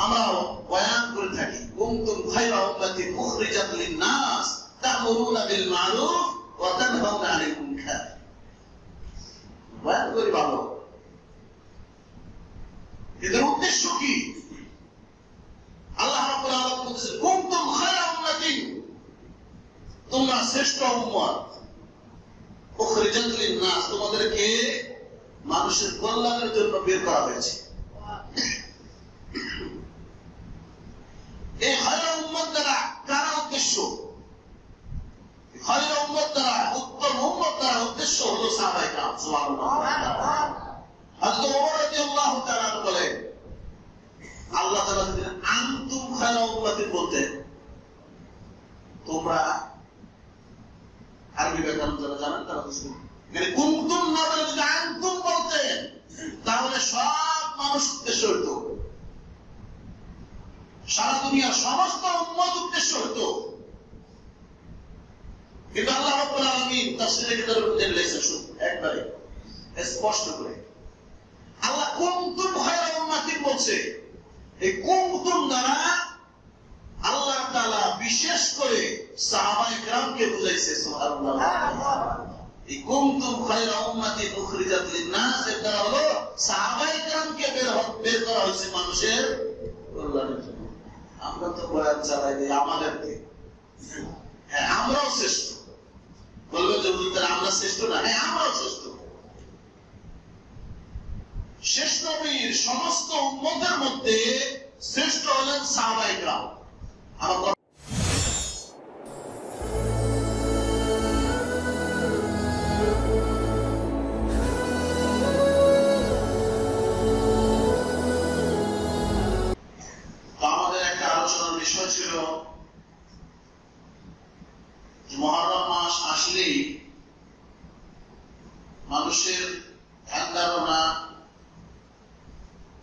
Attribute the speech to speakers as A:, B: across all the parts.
A: আমরা বয়ান করে থাকি, কুনতুম খায়রা উম্মাতিন উখরিজাত লিন-নাস তা'মুরুনা বিল মা'রুফ ওয়া তানহাউনা আনিল মুনকার। বয়ান করি ভালো, এদের উদ্দেশ্য কি? আল্লাহ রাব্বুল আলামিন বলেছেন, কুনতুম খায়রা উম্মাতিন, তোমরা শ্রেষ্ঠ উম্মত, উখরিজাত লিন-নাস, তোমাদেরকে মানুষের কল্যাণের জন্য বের করা হয়েছে। এই খায়রা উম্মত দ্বারা কার উদ্দেশ্য? খায়রা উম্মত দ্বারা, উত্তম উম্মত দ্বারা উদ্দেশ্য হলো সাহাবায়ে কেরাম। সুবহানাল্লাহ। হযরত ওমর রাদিয়াল্লাহু তাআলা বলেন, আল্লাহ তাআলা যদি আনতুম খায়রা উম্মাতিন বলতেন, তোমরা আরবি ব্যাকরণ যারা জানেন তারা বুঝবেন, মানে কুনতুম না বলে যদি আনতুম বলতেন তাহলে সব মানুষ উদ্দেশ্য হতো, সারা দুনিয়ার সমস্ত উম্মত উদ্দেশ্য হতো। কিন্তু আল্লাহ রাব্বুল আলামিন তাফসীরে কিতাবের মধ্যে লিখেছেন একবারে স্পষ্ট করে, আল্লাহ কুনতুম খায়রা উম্মাতিন বলছে। এই কুনতুম দ্বারা আল্লাহ তাআলা বিশেষ করে সাহাবায়ে কেরামকে বুঝাইছে। সুবহানাল্লাহ। এই কুনতুম খায়রা উম্মাতিন উখরিজাত লিন-নাস এর দ্বারা হলো সাহাবায়ে কেরামকে বের করা হয়েছে মানুষের কল্যাণের জন্য। আমরা তো বয়ান চালাই দিই আমাদেরকে, হ্যাঁ আমরাও শ্রেষ্ঠ, বলবে যে আমরা শ্রেষ্ঠ না, হ্যাঁ আমরাও শ্রেষ্ঠ। শেষ নবীর সমস্ত উম্মতের মধ্যে শ্রেষ্ঠ হলেন সাহাবায়ে কেরাম। আমার বিষয় ছিল মুহররম মাস আসলেই মানুষের ধ্যান ধারণা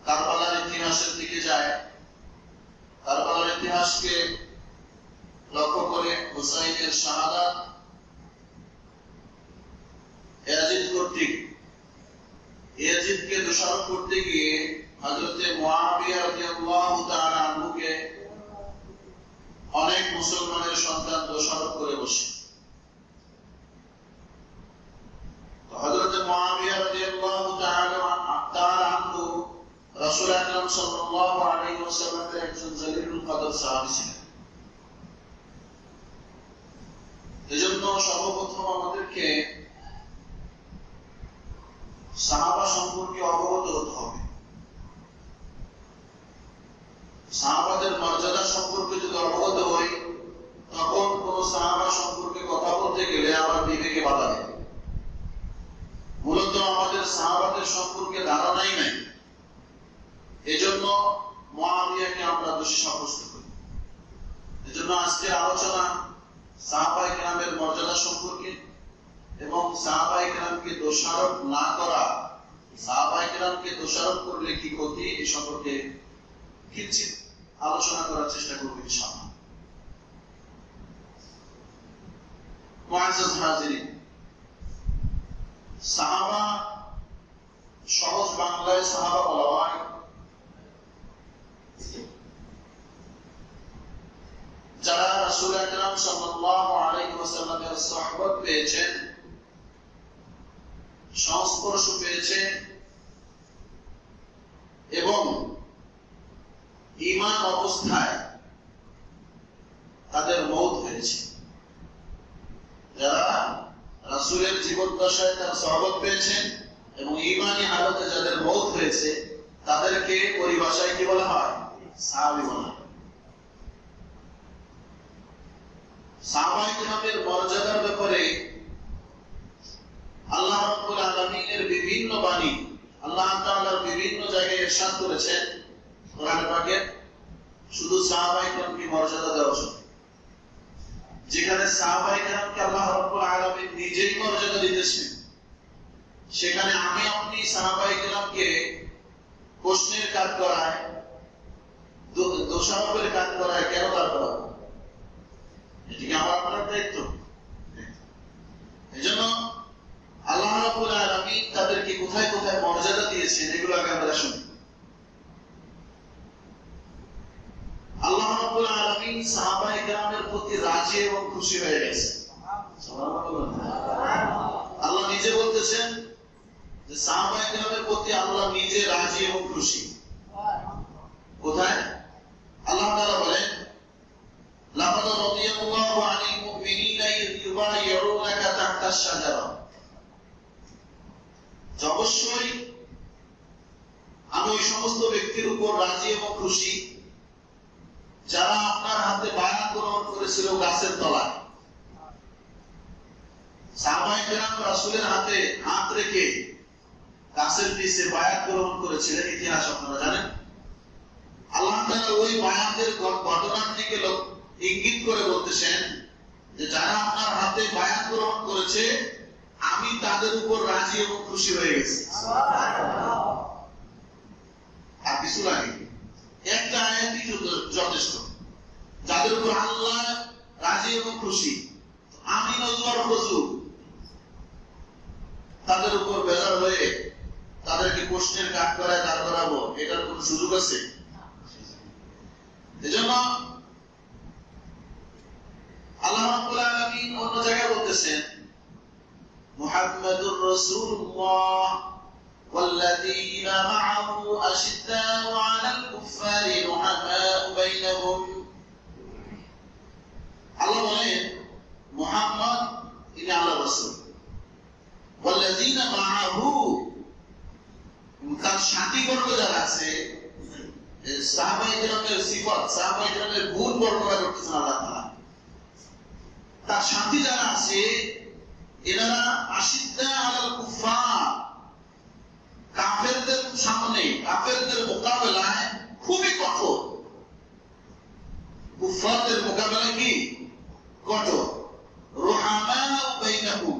A: কারবালার ইতিহাসের দিকে যায়। কারবালার ইতিহাসকে লক্ষ্য করে হুসাইনের শাহাদাত ইয়াজিদ কর্তৃক, ইয়াজিদকে দোষারোপ করতে গিয়ে হযরতে মুআবিয়া রাদিয়াল্লাহু তাআলা আনহুকে অনেক মুসলমানের সন্তান দোষারোপ করে বসে। হযরত মুআবিয়া রাদিয়াল্লাহু তাআলা আনহু রাসূল আকরাম সাল্লাল্লাহু আলাইহি ওয়াসাল্লামের একজন জলিলুল কদর সাহাবী ছিলেন। এজন্য সর্বপ্রথম আমাদেরকে সাহাবা সম্পর্কে অবগত হতে হবে। সাহাবাদের মর্যাদা সম্পর্কে যদি অবগত হই, তখন কোন সাহাবা সম্পর্কে কথা বলতে গেলে আমার বিবেকে বাধা দেবে। মূলত আমাদের সাহাবাদের সম্পর্কে ধারণাই নাই, এজন্য মুআবিয়াকে আমরা দোষী সাব্যস্ত করি। এজন্য আজকের আলোচনা সাহাবায়ে কেরামের মর্যাদা সম্পর্কে এবং সাহাবায়ে কেরামকে দোষারোপ না করা, সাহাবায়ে কেরামকে দোষারোপ করলে কি ক্ষতি, এ সম্পর্কে কিঞ্চিত আলোচনা করার চেষ্টা করব ইনশাআল্লাহ। মুআজ্জাজ হাজিরিন, সাহাবা সহজ বাংলায় সাহাবা বলা হয় যারা রাসূল আকরাম সাল্লাল্লাহু আলাইহি ওয়াসাল্লামের সুহবত পেয়েছেন, সংস্পর্শ পেয়েছেন এবং ঈমান অবস্থায় তাদের মওত হয়েছে। যারা রাসূলের জীবদ্দশায় তার সুহবত পেয়েছেন এবং ঈমানী হালতে যাদের মওত হয়েছে, তাদেরকে পরিভাষায় কি বলা হয়? সাহাবী বলা হয়। সাহাবায়ে কেরামের মর্যাদার ব্যাপারে আল্লাহ রাব্বুল আলামিনের বিভিন্ন বাণী আল্লাহ তাআলা বিভিন্ন জায়গায় ইরশাদ করেছেন কোরআন পাকে, শুধু সাহাবায়ে কেরামকে মর্যাদা দেওয়ার জন্য। যেখানে সাহাবায়ে কেরামকে আল্লাহ রাব্বুল আলামিন নিজেই মর্যাদা দিতেছেন, সেখানে আমি আপনি সাহাবায়ে কেরামকে প্রশ্নের কাজ করায়, দোষারোপের কাজ করায় কেন তার করা? এটি কি আমার আপনার দায়িত্ব? এজন্য আল্লাহ রাব্বুল আলামিন তাদেরকে কোথায় কোথায় মর্যাদা দিয়েছেন, এগুলো আগে আমরা শুনি। রাব্বুল আলামিন সাহাবায়ে কেরামের প্রতি রাজি এবং খুশি হয়ে গেছে। আল্লাহ নিজে বলতেছেন যে সাহাবায়ে কেরামের প্রতি আল্লাহ নিজে রাজি এবং খুশি। কোথায়? আল্লাহ তাআলা বলেন লাকাদ রাদিয়াল্লাহু আনিল মুমিনিনা ইয ইউবাইয়ুনাকা তাহতা আশ-শাজারা। অবশ্যই আমি ওই সমস্ত ব্যক্তির উপর রাজি এবং খুশি যারা আপনার হাতে বায়াত গ্রহণ করেছিল গাছের তলায়। সাহাবায়ে কেরাম রাসূলের হাতে হাত রেখে গাছের নিচে বায়াত গ্রহণ করেছিলেন, ইতিহাস আপনারা জানেন। আল্লাহ তাআলা ওই বায়াতের ঘটনার দিকে ইঙ্গিত করে বলতেছেন যে যারা আপনার হাতে বায়াত গ্রহণ করেছে আমি তাদের উপর রাজি এবং খুশি হয়ে গেছি। আর কিছু লাগে, একটা আয়াতই যথেষ্ট। যাদের উপর আল্লাহ রাজি এবং খুশি, আমি নজর হুজুর তাদের উপর বেজার হয়ে তাদেরকে প্রশ্নের কাঠ করায় দাঁড় করাবো, এটার কোন সুযোগ আছে? এজন্য আল্লাহ রাব্বুল আলামিন অন্য জায়গায় বলতেছেন মুহাম্মাদুর রাসূলুল্লাহ والذين معه أشداء على الكفار رحماء بينهم। আল্লাহ বলেন মুহাম্মদ ইনি আল্লাহর রাসূল, والذين معه তার সাথীবর্গ যারা আছে, সাহাবায়ে কেরামের সিফাত, সাহাবায়ে কেরামের গুণ বর্ণনা করতেছেন আল্লাহ তাআলা। তার সাথী যারা আছে এনারা আশিদ্দা আলাল কুফার, কাফেরদের সামনে কাফেরদের মোকাবেলায় খুবই কঠোর। কুফারদের মোকাবেলায় কি কঠোর। রুহামা বাইনাহুম,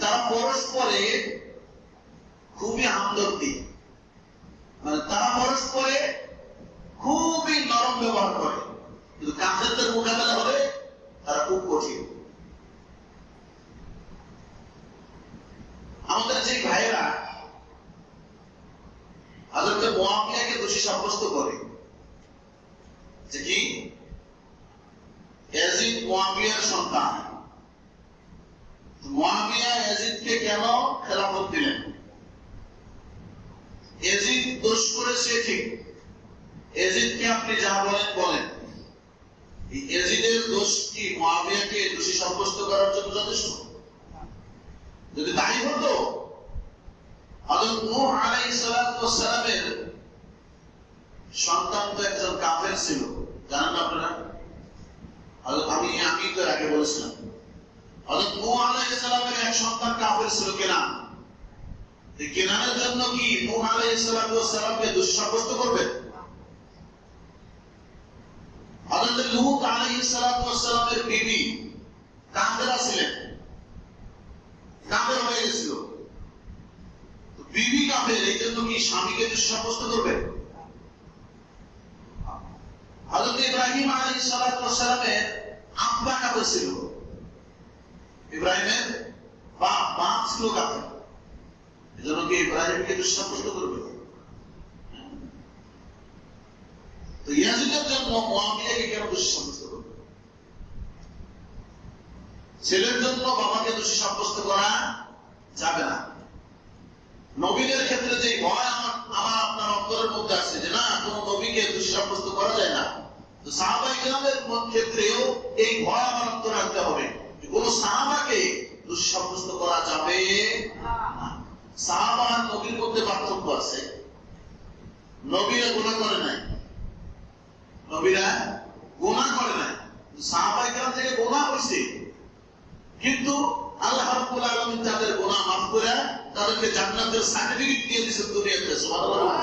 A: তারা পরস্পরে খুবই হামদর্দি, মানে তারা পরস্পরে খুবই নরম ব্যবহার করে। কিন্তু কাফেরদের মোকাবেলা হবে তারা খুব কঠিন। আমাদের যে ভাইয়েরা হযরত মুআবিয়াকে দোষী সাব্যস্ত করে যে কি ইয়াজিদ মুআবিয়ার সন্তান, মুআবিয়া ইয়াজিদকে কেন খেলাফত দিলেন? ইয়াজিদ দোষ করেছে ঠিক, ইয়াজিদকে আপনি যা বলেন বলেন, ইয়াজিদের দোষ কি মুআবিয়াকে দোষী সাব্যস্ত করার জন্য যথেষ্ট? যদি তাই হতো হযরত নূহ আলাইহিস সালাতু ওয়াস সালামের সন্তান তো একজন কাফের ছিল, জানেন না আপনারা? আমি তো আগে বলেছিলাম হযরত নূহ আলাইহিস সালামের এক সন্তান কাফের ছিল, কেনান। এই কেনানের জন্য কি নূহ আলাইহিস সালাতু ওয়াস সালামকে দোষী সাব্যস্ত করবে? হযরত লূত আলাইহিস সালাতু ওয়াস সালামের বিবি কাফেরা ছিলেন, কাফের হয়ে গেছিল। বিবি কাফের, এই জন্য কি স্বামীকে দোষী সাব্যস্ত করবে? হযরত ইব্রাহিম আলাইহিস সালাতু ওয়াস সালামের আব্বা কাফের ছিল, ইব্রাহিমের বাপ ছিল কাফের, এজন্য কি ইব্রাহিমকে দোষী সাব্যস্ত করবে? তো ইয়াজিদের জন্য মুআবিয়াকে কেন দোষী সাব্যস্ত করবে? ছেলের জন্য বাবাকে দোষী সাব্যস্ত করা যাবে না। নবীদের ক্ষেত্রে যে ভয় আমার আপনার অন্তরের মধ্যে আছে যে না কোন নবীকে দোষী সাব্যস্ত করা যায় না, তো সাহাবায়ে কেরামের ক্ষেত্রেও এই ভয় আমার অন্তরে রাখতে হবে যে কোন সাহাবাকে দোষী সাব্যস্ত করা যাবে না। সাহাবা আর নবীর মধ্যে পার্থক্য আছে। নবীরা গুনাহ করে নাই, নবীরা গুনাহ করে নাই, সাহাবায়ে কেরাম থেকে গুনাহ হয়েছে, কিন্তু আল্লাহ রাব্বুল আলামিন তাদের গুনাহ মাফ করে তাদেরকে জান্নাতের সার্টিফিকেট দিয়ে দিয়েছেন দুনিয়াতে। সুবহানাল্লাহ।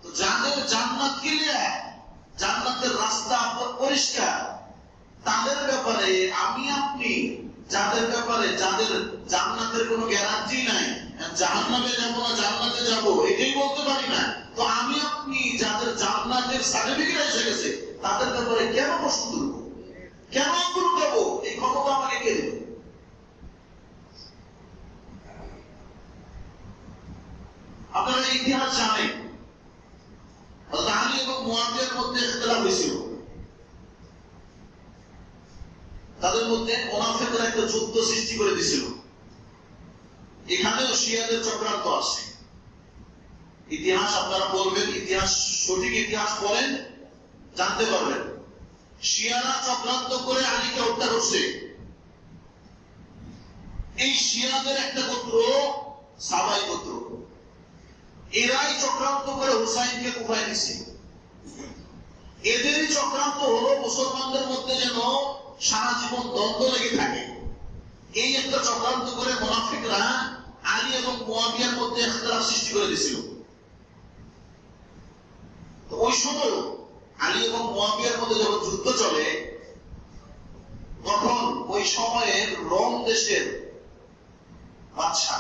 A: তো যাদের জান্নাত ক্লিয়ার, জান্নাতের রাস্তা পরিষ্কার, তাদের ব্যাপারে আমি আপনি যাদের ব্যাপারে যাদের জান্নাতের কোনো গ্যারান্টি নাই, জাহান্নামে যাবো না জান্নাতে যাবো এটাই বলতে পারি না, তো আমি আপনি যাদের জান্নাতের সার্টিফিকেট এসে গেছে তাদের ব্যাপারে কেন প্রশ্ন তুলব, কেন আঙ্গুল উঠাবো? এই ক্ষমতা আমাকে কে দেবে? আপনারা ইতিহাস জানেন হযরত আলী এবং মুয়াবিয়ার মধ্যে ইখতিলাফ হয়েছিল। তাদের মধ্যে মুনাফিকরা একটা যুদ্ধ সৃষ্টি করে দিয়েছিল। এখানেও শিয়াদের চক্রান্ত আছে। ইতিহাস আপনারা বলবেন, ইতিহাস সঠিক ইতিহাস পড়েন, জানতে পারবেন। শিয়ারা চক্রান্ত করে আলীকে হত্যা করছে। এই শিয়াদের একটা গোত্র সাবাই গোত্র, এরাই চক্রান্ত করে হুসাইনকে কুফায় দিছে। এদেরই চক্রান্ত হলো মুসলমানদের মধ্যে যেন সারা জীবন দ্বন্দ্ব লেগে থাকে। এই একটা চক্রান্ত করে মুনাফিকরা আলী এবং মুয়াবিয়ার মধ্যে ইখতিলাফ সৃষ্টি করে দিয়েছিল। তো ওই সময় আলী এবং মুয়াবিয়ার মধ্যে যখন যুদ্ধ চলে, তখন ওই সময়ে রোম দেশের বাদশা,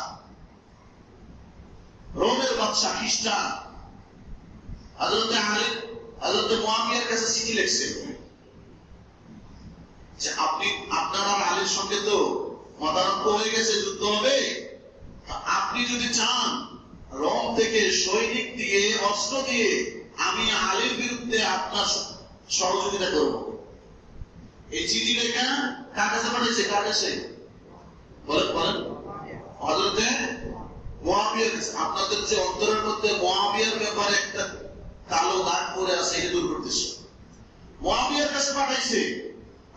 A: রোমের বাদশা খ্রিস্টান হযরতে আলী হযরতে মুয়াবিয়ার কাছে চিঠি লিখছে যে আপনারা আলীর সঙ্গে তো মতানৈক্য হয়ে গেছে, যুদ্ধ হবে, আপনি যদি চান রোম থেকে সৈনিক দিয়ে অস্ত্র দিয়ে আমি আলীর বিরুদ্ধে আপনার সহযোগিতা করব। এই চিঠি লেখা কার কাছে পাঠিয়েছে? কার কাছে বলেন বলেন? হযরতে মুয়াবিয়ার কাছে। আপনাদের যে অন্তরের মধ্যে মুয়াবিয়ার ব্যাপারে একটা কালো দাগ পড়ে আছে, এটা দূর করতেছে। মুয়াবিয়ার কাছে পাঠাইছে।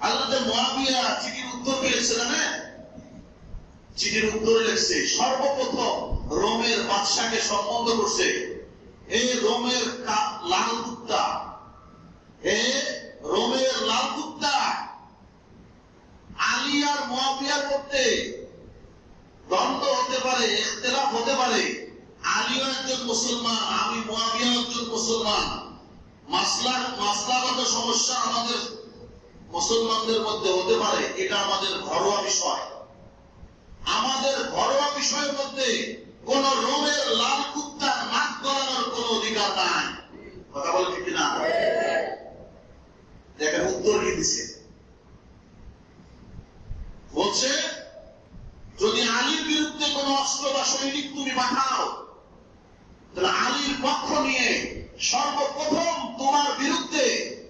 A: হযরতে মুয়াবিয়া চিঠির উত্তর কি লিখছে জানেন? চিঠির উত্তরে লিখছে, সর্বপ্রথম রোমের বাদশাকে সম্বোধন করছে, এই রোমের লাল কুত্তা, এ রোমের লাল কুত্তা, আলী আর মুয়াবিয়ার মধ্যে দ্বন্দ্ব হতে পারে, ইখতিলাফ হতে পারে। আলীও একজন মুসলমান, আমি মুয়াবিয়া একজন মুসলমান। মাসলাগত সমস্যা আমাদের মুসলমানদের মধ্যে হতে পারে, এটা আমাদের ঘরোয়া বিষয়। আমাদের ঘরোয়া বিষয়ের মধ্যে কোন রোমের লাল কুত্তার নাক গলানোর কোন অধিকার নাই। কথা বলে ঠিক না? দেখেন উত্তর কি দিচ্ছে। বলছে, যদি আলীর বিরুদ্ধে কোন অস্ত্র বা সৈনিক তুমি পাঠাও, তাহলে আলীর পক্ষ নিয়ে সর্বপ্রথম তোমার বিরুদ্ধে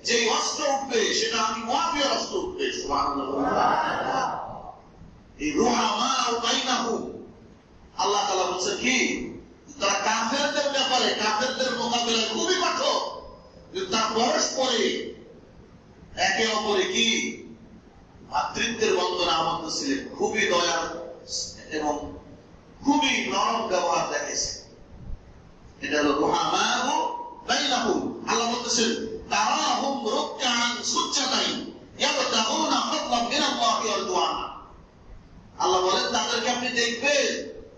A: যে অস্ত্র উঠবে সেটা আমি মুয়াবিয়ার অস্ত্র উঠবে। সুবহানাল্লাহ। এই রুহামা ও বাইনাহু, আল্লাহ তাআলা বলছেন কি, তারা কাফেরদের ব্যাপারে, কাফেরদের মোকাবিলায় খুবই কঠোর, কিন্তু তারা পরস্পরে একে অপরে কি ভাতৃত্বের বন্ধনে আবদ্ধ ছিলেন। খুবই দয়া এবং খুবই নরম ব্যবহার দেখেছে। এটা হলো রুহামা ও বাইনাহু। আল্লাহ বলতেছেন, তারাহুম রুকআন সুজ্জাদান ইয়াবতাগুনা ফাদলান মিনাল্লাহি ওয়া রিদওয়ানা। আল্লাহ বলেন, তাদেরকে আপনি দেখবেন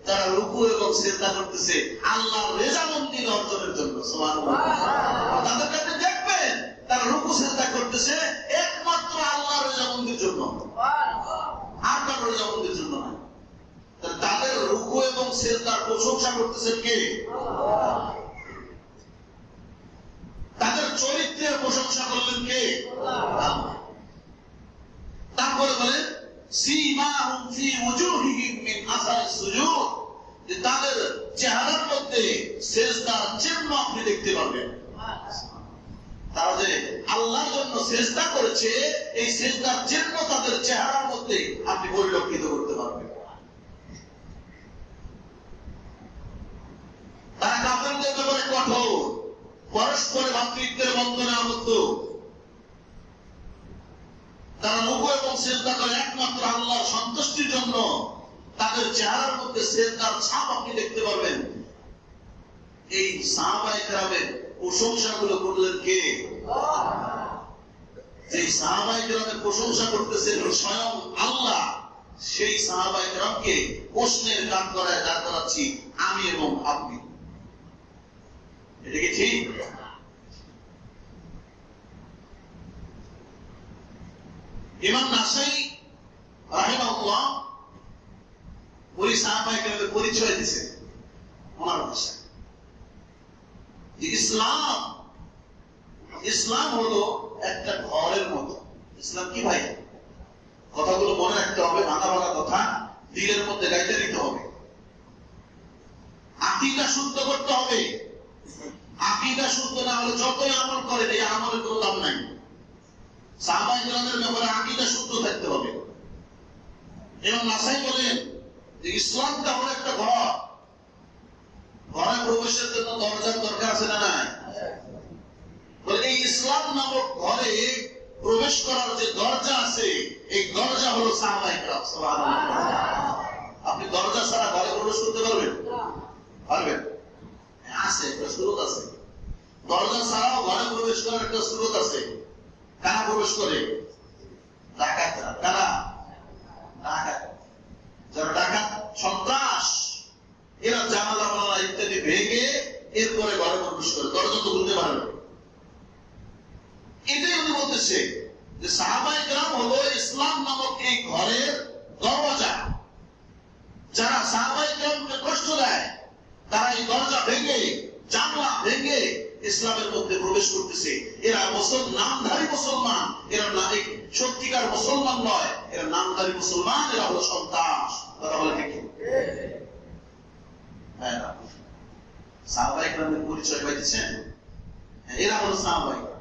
A: তারা রুকু এবং সিজদা করতেছে আল্লাহর রেজামন্দি অর্জনের জন্য। সুবহানাল্লাহ। তাদেরকে আপনি দেখবেন তারা রুকু সিজদা করতেছে একমাত্র আল্লাহর রেজামন্দির জন্য, আর কারোর রেজামন্দির জন্য না। তাদের রুকু এবং সিজদার প্রশংসা করতেছেন কে? আল্লাহ। তাদের চরিত্রের প্রশংসা করলেন কে? আল্লাহ। তারপরে বলেন, সীমাহুম ফি ওজুহিহিম মিন আসারিস সুজুদ, যে তাদের চেহারার মধ্যে সিজদার চিহ্ন আপনি দেখতে পাবেন। তারা যে আল্লাহর জন্য সিজদা করেছে, এই সিজদার চিহ্ন তাদের চেহারার মধ্যে আপনি পরিলক্ষিত করতে পারবেন। তারা কাফেরদের ব্যাপারে কঠোর, পরস্পর ভাতৃত্বের বন্ধনে আবদ্ধ। তারা রুকু এবং সিজদা করে একমাত্র আল্লাহর সন্তুষ্টির জন্য। তাদের চেহারার মধ্যে সিজদার ছাপ আপনি দেখতে পারবেন। এই সাহাবায়ে কেরামের প্রশংসাগুলো করলেন কে? যে সাহাবায়ে কেরামের প্রশংসা করতেছেন স্বয়ং আল্লাহ, সেই সাহাবায়ে কেরামকে প্রশ্নের কান করায় দাঁড় করাচ্ছি আমি এবং আপনি। এটা কি ঠিক? ইমাম নাসাই রাহিমাহুল্লাহ ওই সাহাবায়ে কেরামের পরিচয় দিয়েছেন ওনার ভাষায়। ইসলাম হলো একটা ঘরের মতো। ইসলাম কি ভাই? কথাগুলো মনে রাখতে হবে, ভাঙা ভাঙা কথা দিলের মধ্যে গাইতে দিতে হবে, আকীদা শুদ্ধ করতে হবে। আকীদা শুদ্ধ না হলে যতই আমল করেন এই আমলের কোনো দাম নাই। সাহাবায়ে কেরামের ব্যাপারে আকীদা শুদ্ধ থাকতে হবে। ইমাম নাসাই বলেন যে ইসলামটা হলো একটা ঘর, ঘরে প্রবেশের জন্য দরজার দরকার আছে না নাই? বলে এই ইসলাম নামক ঘরে প্রবেশ করার যে দরজা আছে এই দরজা হলো সাহাবায়ে কেরাম। সুবহানাল্লাহ। আপনি দরজা ছাড়া ঘরে প্রবেশ করতে পারবেন? পারবেন? আছে, একটা সুরত আছে। দরজা ছাড়াও ঘরে প্রবেশ করার একটা সুরত আছে। কারা প্রবেশ করে? ডাকাতরা। কারা? ডাকাত। যারা ডাকাত, সন্ত্রাস, এরা জানালা মালা ইত্যাদি ভেঙে এরপরে ঘরে প্রবেশ করে, দরজা তো খুলতে পারে না। এটাই উনি বলতেছে যে সাহাবায়ে কেরাম হলো ইসলাম নামক এই ঘরের দরজা। যারা সাহাবায়ে কেরামকে কষ্ট দেয় তারা এই দরজা ভেঙে, জানলা ভেঙে ইসলামের মধ্যে প্রবেশ করতেছে। এরা নামধারী মুসলমান, এরা সত্যিকার মুসলমান নয়, এরা নামধারী মুসলমান, এরা হলো সন্ত্রাস। কথা বলে ঠিক? হ্যাঁ, সাহাবায়ে কেরামের পরিচয় পাইতেছেন? এরা হলো সাহাবায়ে কেরাম।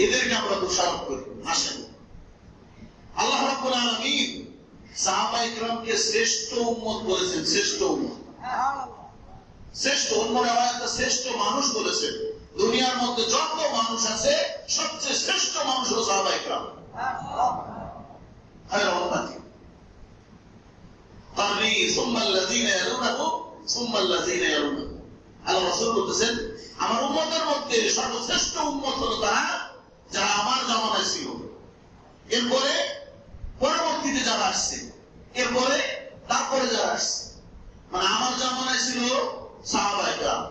A: এদেরকে আমরা দোষারোপ করি। আসেন, আল্লাহ রাব্বুল আলামিন সাহাবায়ে কেরামকে শ্রেষ্ঠ উম্মত বলেছেন। শ্রেষ্ঠ উম্মত, শ্রেষ্ঠ, অন্য রিওয়ায়াতে শ্রেষ্ঠ মানুষ বলেছেন। দুনিয়ার মধ্যে যত মানুষ আছে সবচেয়ে শ্রেষ্ঠ মানুষ হলো সাহাবায়ে কেরাম। খায়রুল উম্মতি কারনি সুম্মা আল্লাযীনা ইয়ালুনাহু সুম্মা আল্লাযীনা ইয়ালুনাহু। আল্লাহ রাসূল বলেছেন আমার উম্মতের মধ্যে সর্বশ্রেষ্ঠ উম্মত হলো তারা যারা আমার জামানায় ছিল, এরপরে পরবর্তীতে যারা আসছে, এরপরে তারপরে যারা আসছে। মানে আমার জামানায় ছিল সাহাবায়ে কেরাম,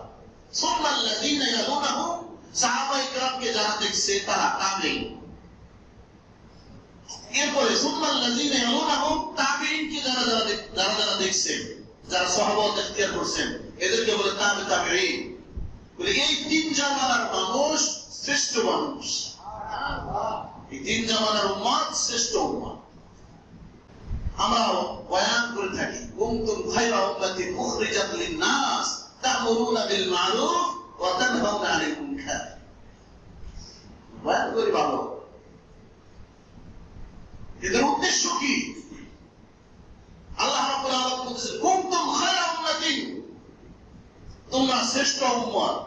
A: সুম্মা আল্লাযীনা ইয়ালুনাহুম, সাহাবায়ে কেরামকে যারা দেখছে তারা তাবেঈন, এরপরে সুম্মা আল্লাযীনা ইয়ালুনাহুম, তাবেঈনকে যারা দেখছে, যারা সাহাবাত ইখতিয়ার করছেন এদেরকে বলে তাবেঈন। বলে এই তিন জামানার মানুষ শ্রেষ্ঠ মানুষ, এই তিন জামানার উম্মত শ্রেষ্ঠ উম্মত। আমরা বয়ান করে থাকি কুনতুম খায়রা উম্মাতিন উখরিজাত লিন-নাস তা'মুরুনা বিল মা'রুফ ওয়া তানহাউনা আনিল মুনকার। বয়ান করি ভালো, এদের উদ্দেশ্য কি? আল্লাহ রাব্বুল আলামিন বলেছেন কুনতুম খায়রা উম্মাতিন, তোমরা শ্রেষ্ঠ উম্মত,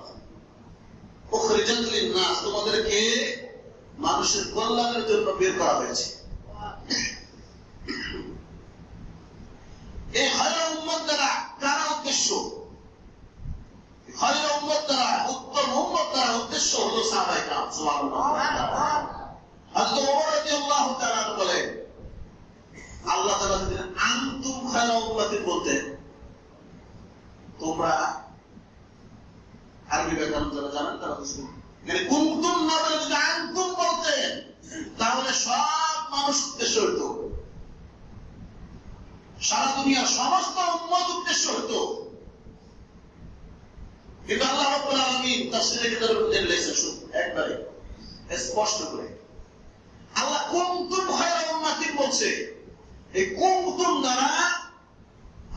A: উখরিজাত লিন-নাস, তোমাদেরকে মানুষের কল্যাণের জন্য বের করা হয়েছে। এই খায়রা উম্মত দ্বারা কারা উদ্দেশ্য? খায়রা উম্মত দ্বারা, উত্তম উম্মত দ্বারা উদ্দেশ্য হলো সাহাবায়ে কেরাম। সুবহানাল্লাহ। হযরত ওমর রাদিয়াল্লাহু তাআলা বলেন আল্লাহ তাআলা যদি আনতুম খায়রা উম্মাতিন বলতেন, তোমরা আরবি ব্যাকরণ যারা জানেন তারা তো শুনুন, মানে কুনতুম না বলে যদি আনতুম বলতেন তাহলে সব মানুষ উদ্দেশ্য হতো, সারা দুনিয়ার সমস্ত উম্মত উদ্দেশ্য হতো। কিন্তু আল্লাহ রাব্বুল আলামিন তাফসীরে কিতাবের মধ্যে লিখেছেন শুনুন একবারে স্পষ্ট করে, আল্লাহ কুনতুম খায়রা উম্মাতিন বলছে। এই কুনতুম দ্বারা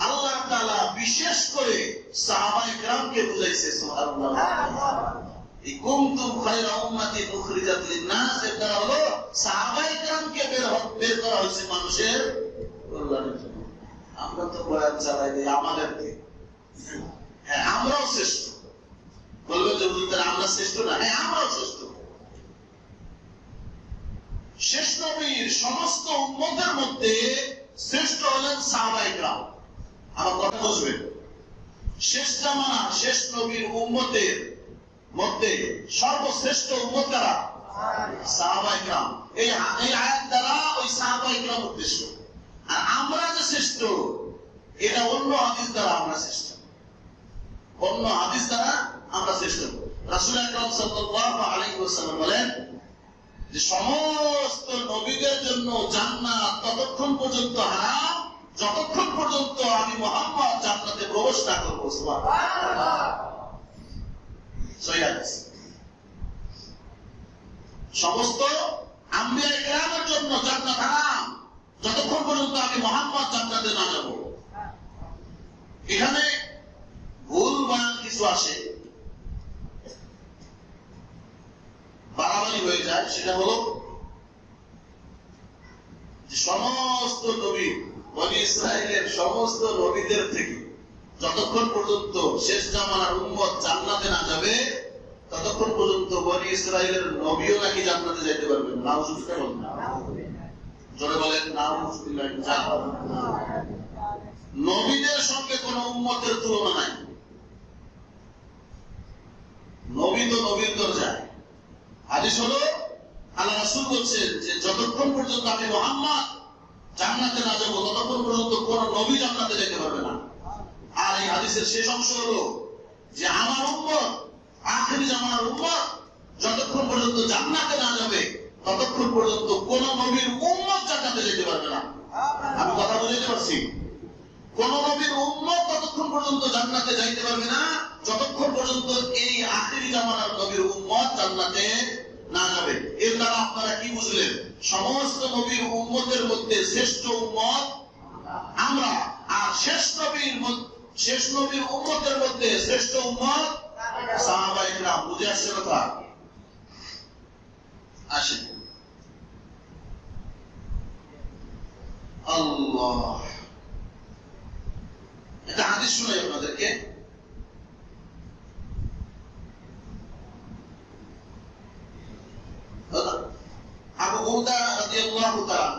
A: আল্লাহ তাআলা বিশেষ করে সাহাবায়ে কেরামকে বুঝাইছে। সুবহানাল্লাহ। এই কুনতুম খায়রা উম্মাতিন উখরিজাত লিন-নাস এর দ্বারা হলো সাহাবায়ে কেরামকে বের করা হয়েছে মানুষের কল্যাণের জন্য। আমরা তো বয়ান চালাই দিই আমাদেরকে, হ্যাঁ আমরাও শ্রেষ্ঠ। বলবে যে আমরা শ্রেষ্ঠ না, হ্যাঁ আমরাও শ্রেষ্ঠ। শেষ নবীর সমস্ত উম্মতের মধ্যে শ্রেষ্ঠ হলেন সাহাবায়ে কেরাম। আমার কথা বুঝবেন, শেষ জামানা শেষ নবীর উম্মতের মধ্যে সর্বশ্রেষ্ঠ উম্মত কারা? সাহাবায়ে কেরাম। এই আয়াত দ্বারা ওই সাহাবায়ে কেরাম উদ্দেশ্য। আর আমরা যে শ্রেষ্ঠ এটা অন্য হাদিস দ্বারা আমরা শ্রেষ্ঠ, অন্য হাদিস দ্বারা আমরা শ্রেষ্ঠ। রাসূল আকরাম সাল্লাল্লাহু আলাইহি ওয়াসাল্লাম বলেন যে সমস্ত নবীদের জন্য জান্নাত ততক্ষণ পর্যন্ত হারাম যতক্ষণ পর্যন্ত আমি মুহাম্মদ জান্নাতে প্রবেশ না করব। সুবহানাল্লাহ। সহিহ হাদিস। সমস্ত আম্বিয়া কেরামের জন্য জান্নাত হারাম যতক্ষণ পর্যন্ত আমি মুহাম্মদ জান্নাতে না যাব। এখানে ভুল বয়ান কিছু আসে, হয়ে যায়, সেটা হলো যে সমস্ত নবী, বনী ইসরায়েলের সমস্ত নবীদের থেকে যতক্ষণ পর্যন্ত শেষ জামানার উম্মত জান্নাতে না যাবে, ততক্ষণ পর্যন্ত বনী ইসরায়েলের নবীও নাকি জান্নাতে যাইতে পারবেন। নাউজুবিল্লাহ বলেন না, জোরে বলেন নাউজুবিল্লাহ। নবীদের সঙ্গে কোন উম্মতের তুলনা নাই। নবী তো নবীর দরজায়। হাদিস হলো আল্লাহ রাসূল বলছেন যে যতক্ষণ পর্যন্ত আমি মুহাম্মদ জান্নাতে না যাব, ততক্ষণ পর্যন্ত কোন নবী জান্নাতে যেতে পারবে না। আর এই হাদিসের শেষ অংশ হলো যে আমার উম্মত, আখিরি জামানার উম্মত যতক্ষণ পর্যন্ত জান্নাতে না যাবে, ততক্ষণ পর্যন্ত কোন নবীর উম্মত জান্নাতে যেতে পারবে না। আমি কথা বুঝাতে পারছি? কোন নবীর উম্মত ততক্ষণ পর্যন্ত জান্নাতে যাইতে পারবে না, যতক্ষণ পর্যন্ত এই আখিরি জামানার নবীর উম্মত জান্নাতে না যাবে। এর দ্বারা আপনারা কি বুঝলেন? সমস্ত নবীর উম্মতের মধ্যে শ্রেষ্ঠ উম্মত আমরা, আর শেষ নবীর উম্মতের মধ্যে শ্রেষ্ঠ উম্মত সাহাবায়ে কেরাম। বুঝে আসছে কথা? আসেন, আল্লাহ এটা হাদিস শুনাই আপনাদেরকে। আবু হুরায়রা রাদিয়াল্লাহু তাআলা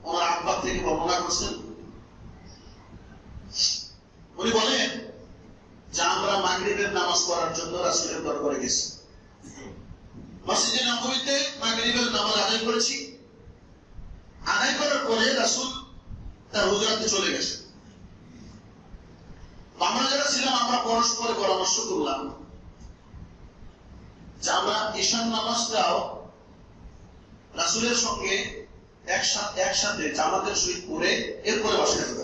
A: ওনার আব্বা থেকে বর্ণনা করছেন, উনি বলেন যে আমরা মাগরিবের নামাজ পড়ার জন্য রাসূলের দরবারে গেছি। মসজিদে নববীতে মাগরিবের নামাজ আদায় করেছি। আদায় করার পরে রাসূল তার হুজরাতে চলে গেছে। আমরা যারা ছিলাম আমরা পরস্পরে পরামর্শ করলাম যে আমরা ঈশার নামাজটাও রাসূলের সঙ্গে একসাথে জামাতের সহিত পড়ে এরপরে বাসায় যাব।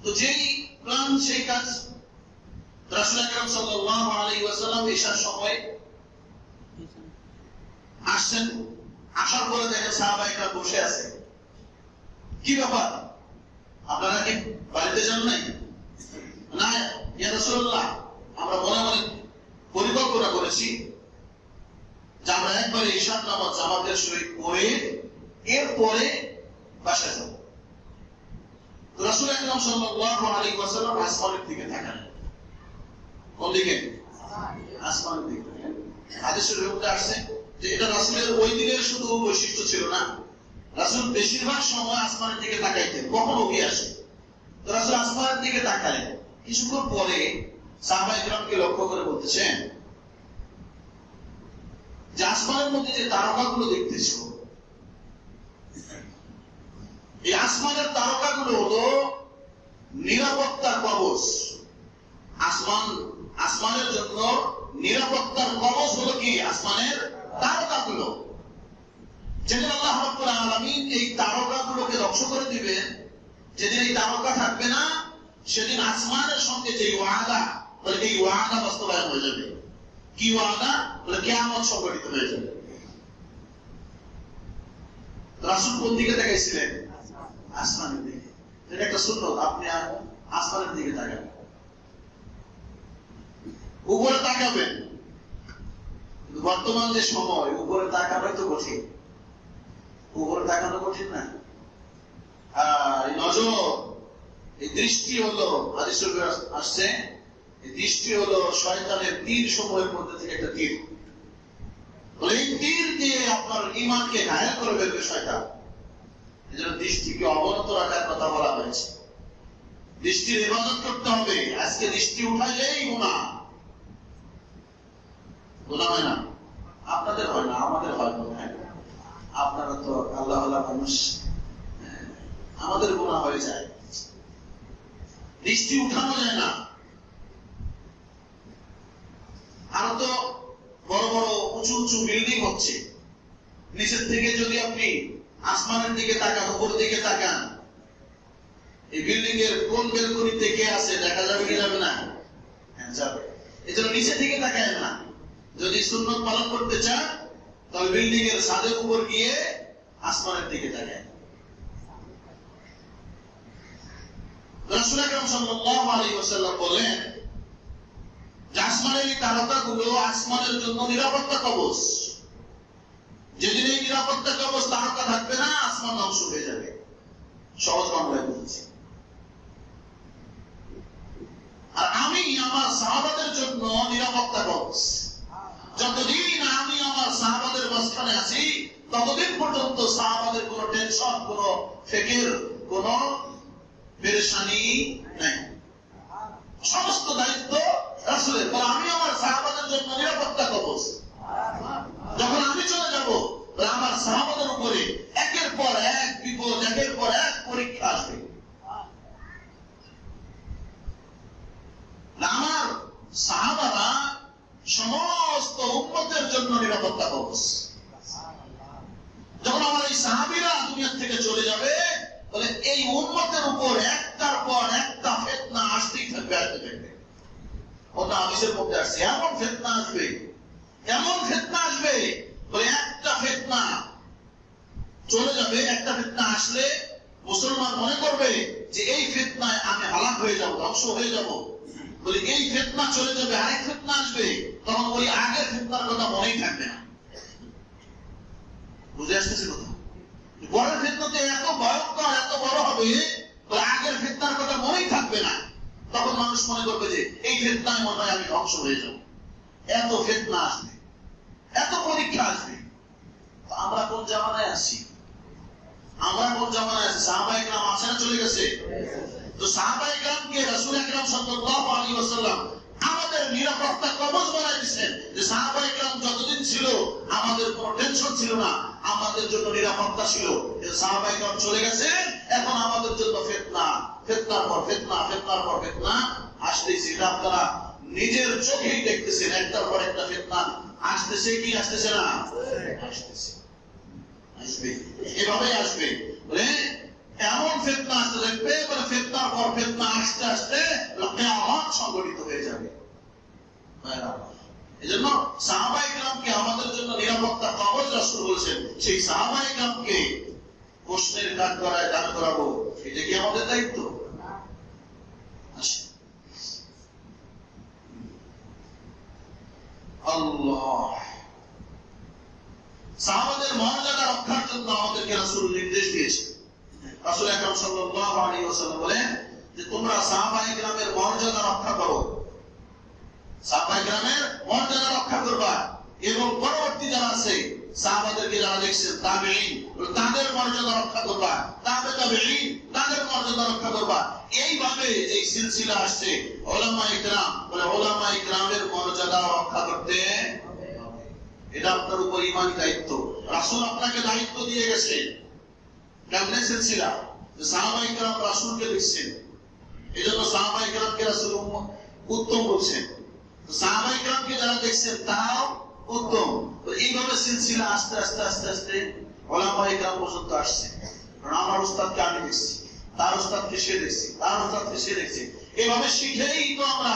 A: তো যেই প্ল্যান সেই কাজ। রাসূল আকরাম সাল্লাল্লাহু আলাইহি ওয়াসাল্লাম ঈশার সময় আসছেন। আসার পরে দেখেন সাহাবায়ে কেরাম বসে আছে। কি ব্যাপার, আপনারা কি বাড়িতে যান নাই? না ইয়া রাসূলুল্লাহ, আমরা মনে মনে পরিকল্পনা করেছি যে আমরা একবারে ঈশার নামাজ জামাতের সহিত পড়ে এরপরে বাসায় যাব। রাসূল আকরাম সাল্লাল্লাহু আলাইহি ওয়াসাল্লাম আসমানের দিকে তাকান। কোন দিকে? আসমানের দিকে। হাদিসের মধ্যে আসছে যে এটা রাসূলের ওই দিনের শুধু বৈশিষ্ট্য ছিল না, রাসূল বেশিরভাগ সময় আসমানের দিকে তাকাইতেন। কখনো কি আসে তো রাসূল আসমানের দিকে তাকালেন। কিছুক্ষণ পরে সাহাবায়ে কেরামকে লক্ষ্য করে বলতেছেন যে আসমানের মধ্যে যে তারকাগুলো দেখতেছো, এই আসমানের তারকাগুলো হলো নিরাপত্তার কবচ। আসমানের জন্য নিরাপত্তার কবচ হলো কি? আসমানের তারকাগুলো। যেদিন আল্লাহ রাব্বুল আলামিন এই তারকাগুলোকে ধ্বংস করে দিবেন, যেদিন এই তারকা থাকবে না, সেদিন আসমানের সঙ্গে যে ওয়াদা, বলে এই ওয়াদা বাস্তবায়ন হয়ে যাবে। কি ওয়াদা? বলে কিয়ামত সংঘটিত হয়ে যাবে। রাসূল কোন দিকে তাকাইছিলেন? আসমানের দিকে। এটা একটা সুন্নাত, আপনি আসমানের দিকে তাকাবেন। উপরে তাকাবেন, বর্তমান যে সময় উপরে তাকানোই তো কঠিন। উপরে তাকানো কঠিন না। এই নজর, এই দৃষ্টি হলো, হাদিসে আসছে, এই দৃষ্টি হলো শয়তানের তীর সমূহের মধ্যে থেকে একটা তীর। এই তীর দিয়ে আপনার ঈমানকে ঘায়েল করে ফেলবে শয়তান। এজন্য দৃষ্টিকে অবনত রাখার কথা বলা হয়েছে। দৃষ্টির ইবাদত করতে হবে। আজকে দৃষ্টি উঠাইলেই গুনাহ। গুনাহ হয় না? আপনাদের হয় না, আমাদের হয় না। আপনারা তো আল্লাহ আল্লাহ মানুষ, আমাদের গুনাহ হয়ে যায়। দৃষ্টি উঠানো যায় না। আরো তো বড় বড় উঁচু উঁচু বিল্ডিং হচ্ছে। নিচের থেকে যদি আপনি আসমানের দিকে তাকান, উপর দিকে তাকান, এই বিল্ডিং এর কোন বেলকনিতে কে আছে দেখা যাবে কি যাবে না? যাবে। এই জন্য নিচের দিকে তাকায় না। যদি সুন্নত পালন করতে চান তাহলে বিল্ডিং এর ছাদের উপর গিয়ে আসমানের দিকে তাকায়। রাসূল আকরাম সাল্লাল্লাহু আলাইহি ওয়াসাল্লাম বলেন যে আসমানের তারকাগুলো আসমানের জন্য নিরাপত্তা কবচ। যেদিন এই নিরাপত্তা কবচ তারকা থাকবে না, আসমান ধ্বংস হয়ে যাবে। সহজ বাংলায় বলছি। আর আমি আমার সাহাবাদের জন্য নিরাপত্তা কবচ। যতদিন আমি আমার সাহাবাদের মাঝখানে আছি ততদিন পর্যন্ত সাহাবাদের কোনো টেনশন, কোনো ফিকির, কোনো পেরেশানি নাই। সমস্ত দায়িত্ব রাসূলের। আমি আমার সাহাবাদের জন্য নিরাপত্তা কবচ। যখন আমি চলে যাব আমার সাহাবাদের উপরে একের পর এক বিপদ, একের পর এক পরীক্ষা আসবে। আমার সাহাবারা সমস্ত উম্মতের জন্য নিরাপত্তা কবচ। যখন আমার এই সাহাবীরা দুনিয়া থেকে চলে যাবে বলে এই উম্মতের উপর একটার পর একটা ফিতনা আসতেই থাকবে, আসতে থাকবে। ওটা হাদিসের মধ্যে আসছে, এমন ফিতনা আসবে, এমন ফিতনা আসবে বলে একটা ফিতনা চলে যাবে, একটা ফিতনা আসলে মুসলমান মনে করবে যে এই ফিতনায় আমি হালাক হয়ে যাব, ধ্বংস হয়ে যাব। বলে এই ফিতনা চলে যাবে, আরেক ফিতনা আসবে, তখন ওই আগের ফিতনার কথা মনেই থাকবে না। বুঝে আসতেছে কথা? পরের ফিতনাতে এত ভয়ঙ্কর, এত বড় হবে, আগের ফিতনার কথা মনেই থাকবে না। তখন মানুষ মনে করবে যে এই ফিতনায় মনে হয় আমি ধ্বংস হয়ে যাব। এত ফিতনা আসবে, এত পরীক্ষা আসবে। আমরা কোন জামানায় আছি? আমরা কোন জামানায় আছি? সাহাবায়ে কেরাম আছে না চলে গেছে? তো সাহাবায়ে কেরামকে রাসূল আকরাম সাল্লাল্লাহু আলাইহি ওয়াসাল্লাম আমাদের নিরাপত্তা কবচ বানাই দিয়েছেন। যে সাহাবায়ে কেরাম যতদিন ছিল আমাদের কোনো টেনশন ছিল না, আমাদের জন্য নিরাপত্তা ছিল। সাহাবায়ে কেরাম চলে গেছে, এখন আমাদের জন্য ফিতনা, ফিতনার পর ফিতনা, ফিতনার পর ফিতনা আসতেছে। এটা আপনারা নিজের চোখেই দেখতেছেন, একটার পর একটা ফিতনা আসতেছে কি আসতেছে না? আসতেছে, আসবে, এভাবেই আসবে। বলে এমন ফিতনা আসতে থাকবে, বলে ফিতনার পর ফিতনা আসতে আসতে কিয়ামত সংঘটিত হয়ে যাবে। এজন্য সাহাবায়ে কেরামকে আমাদের জন্য নিরাপত্তা কবচ রাসূল বলেছেন। সেই সাহাবায়ে কেরামকে প্রশ্নের কাঠ করায় দান করাবো, এটা কি আমাদের দায়িত্ব? আল্লাহ সাহাবাদের মর্যাদা রক্ষার জন্য আমাদেরকে রাসূল নির্দেশ দিয়েছে। রাসূল আকরাম সাল্লাল্লাহু আলাইহি ওয়াসাল্লাম বলেন যে তোমরা সাহাবায়ে কেরামের মর্যাদা রক্ষা করো, সাহাবায়ে কেরামের মর্যাদা রক্ষা করবা। এবং পরবর্তী যারা আছে সাহাবাদেরকে যারা দেখছেন তাবেঈন, তাদের মর্যাদা রক্ষা করবা, তাবেঈন তাদের মর্যাদা রক্ষা করবা। এইভাবে যে সিলসিলা আসছে উলামায়ে কেরাম, বলে উলামায়ে কেরামের মর্যাদা রক্ষা করতে হবে। এটা আপনার উপর ঈমানি দায়িত্ব। রাসূল আপনাকে দায়িত্ব দিয়ে গেছে। কেমনে সিলসিলা? সাহাবায়ে কেরাম রাসূলকে দেখছেন, এজন্য সাহাবায়ে কেরামকে রাসূল উত্তম বলছেন। সাহাবায়ে কেরামকে যারা দেখছেন তারাও উত্তম। এইভাবে সিলসিলা আস্তে আস্তে আস্তে আস্তে উলামায়ে কেরাম পর্যন্ত আসছে। কারণ আমার উস্তাদকে আমি দেখছি, তার উস্তাদকে সে দেখছি, তার উস্তাদকে সে দেখছি। এভাবে শিখেই তো আমরা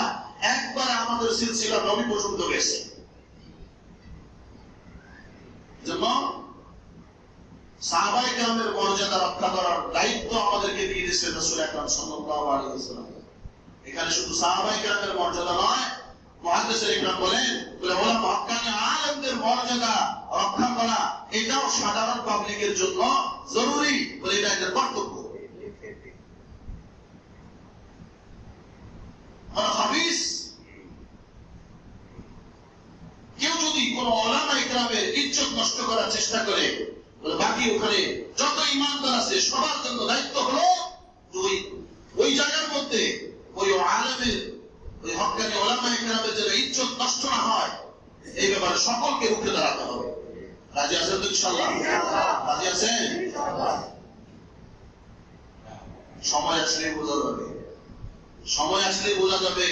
A: একবারে আমাদের সিলসিলা নবী পর্যন্ত গেছি। জন্য সাহাবায়ে কেরামের মর্যাদা রক্ষা করার দায়িত্ব আমাদেরকে দিয়ে দিয়েছেন রাসূল আকরাম সাল্লাল্লাহু আলাইহি ওয়াসাল্লাম। এখানে শুধু সাহাবায়ে কেরামের মর্যাদা নয়, মুহাদ্দিসিন ইকরাম বলেন উলামা হক্কানি আলেমদের মর্যাদা রক্ষা করা এটাও সাধারণ পাবলিকের জন্য জরুরি, বলে এটা এদের কর্তব্য। হাদিস কেউ যদি কোন উলামায়ে কেরামের ইজ্জত নষ্ট করার চেষ্টা করে, বাকি ওখানে যত ইমানদার আছে সবার জন্য দায়িত্ব হলো ওই জায়গার মধ্যে ওই আলেমের, ওই হক্কানি উলামায়ে কেরামের যেন ইজ্জত নষ্ট না হয়, এই ব্যাপারে সকলকে রুখে দাঁড়াতে হবে। রাজি আছেন তো ইনশাআল্লাহ? রাজি আছেন? সময় আসলে বোঝা যাবে, সময় আসলে বোঝা যাবে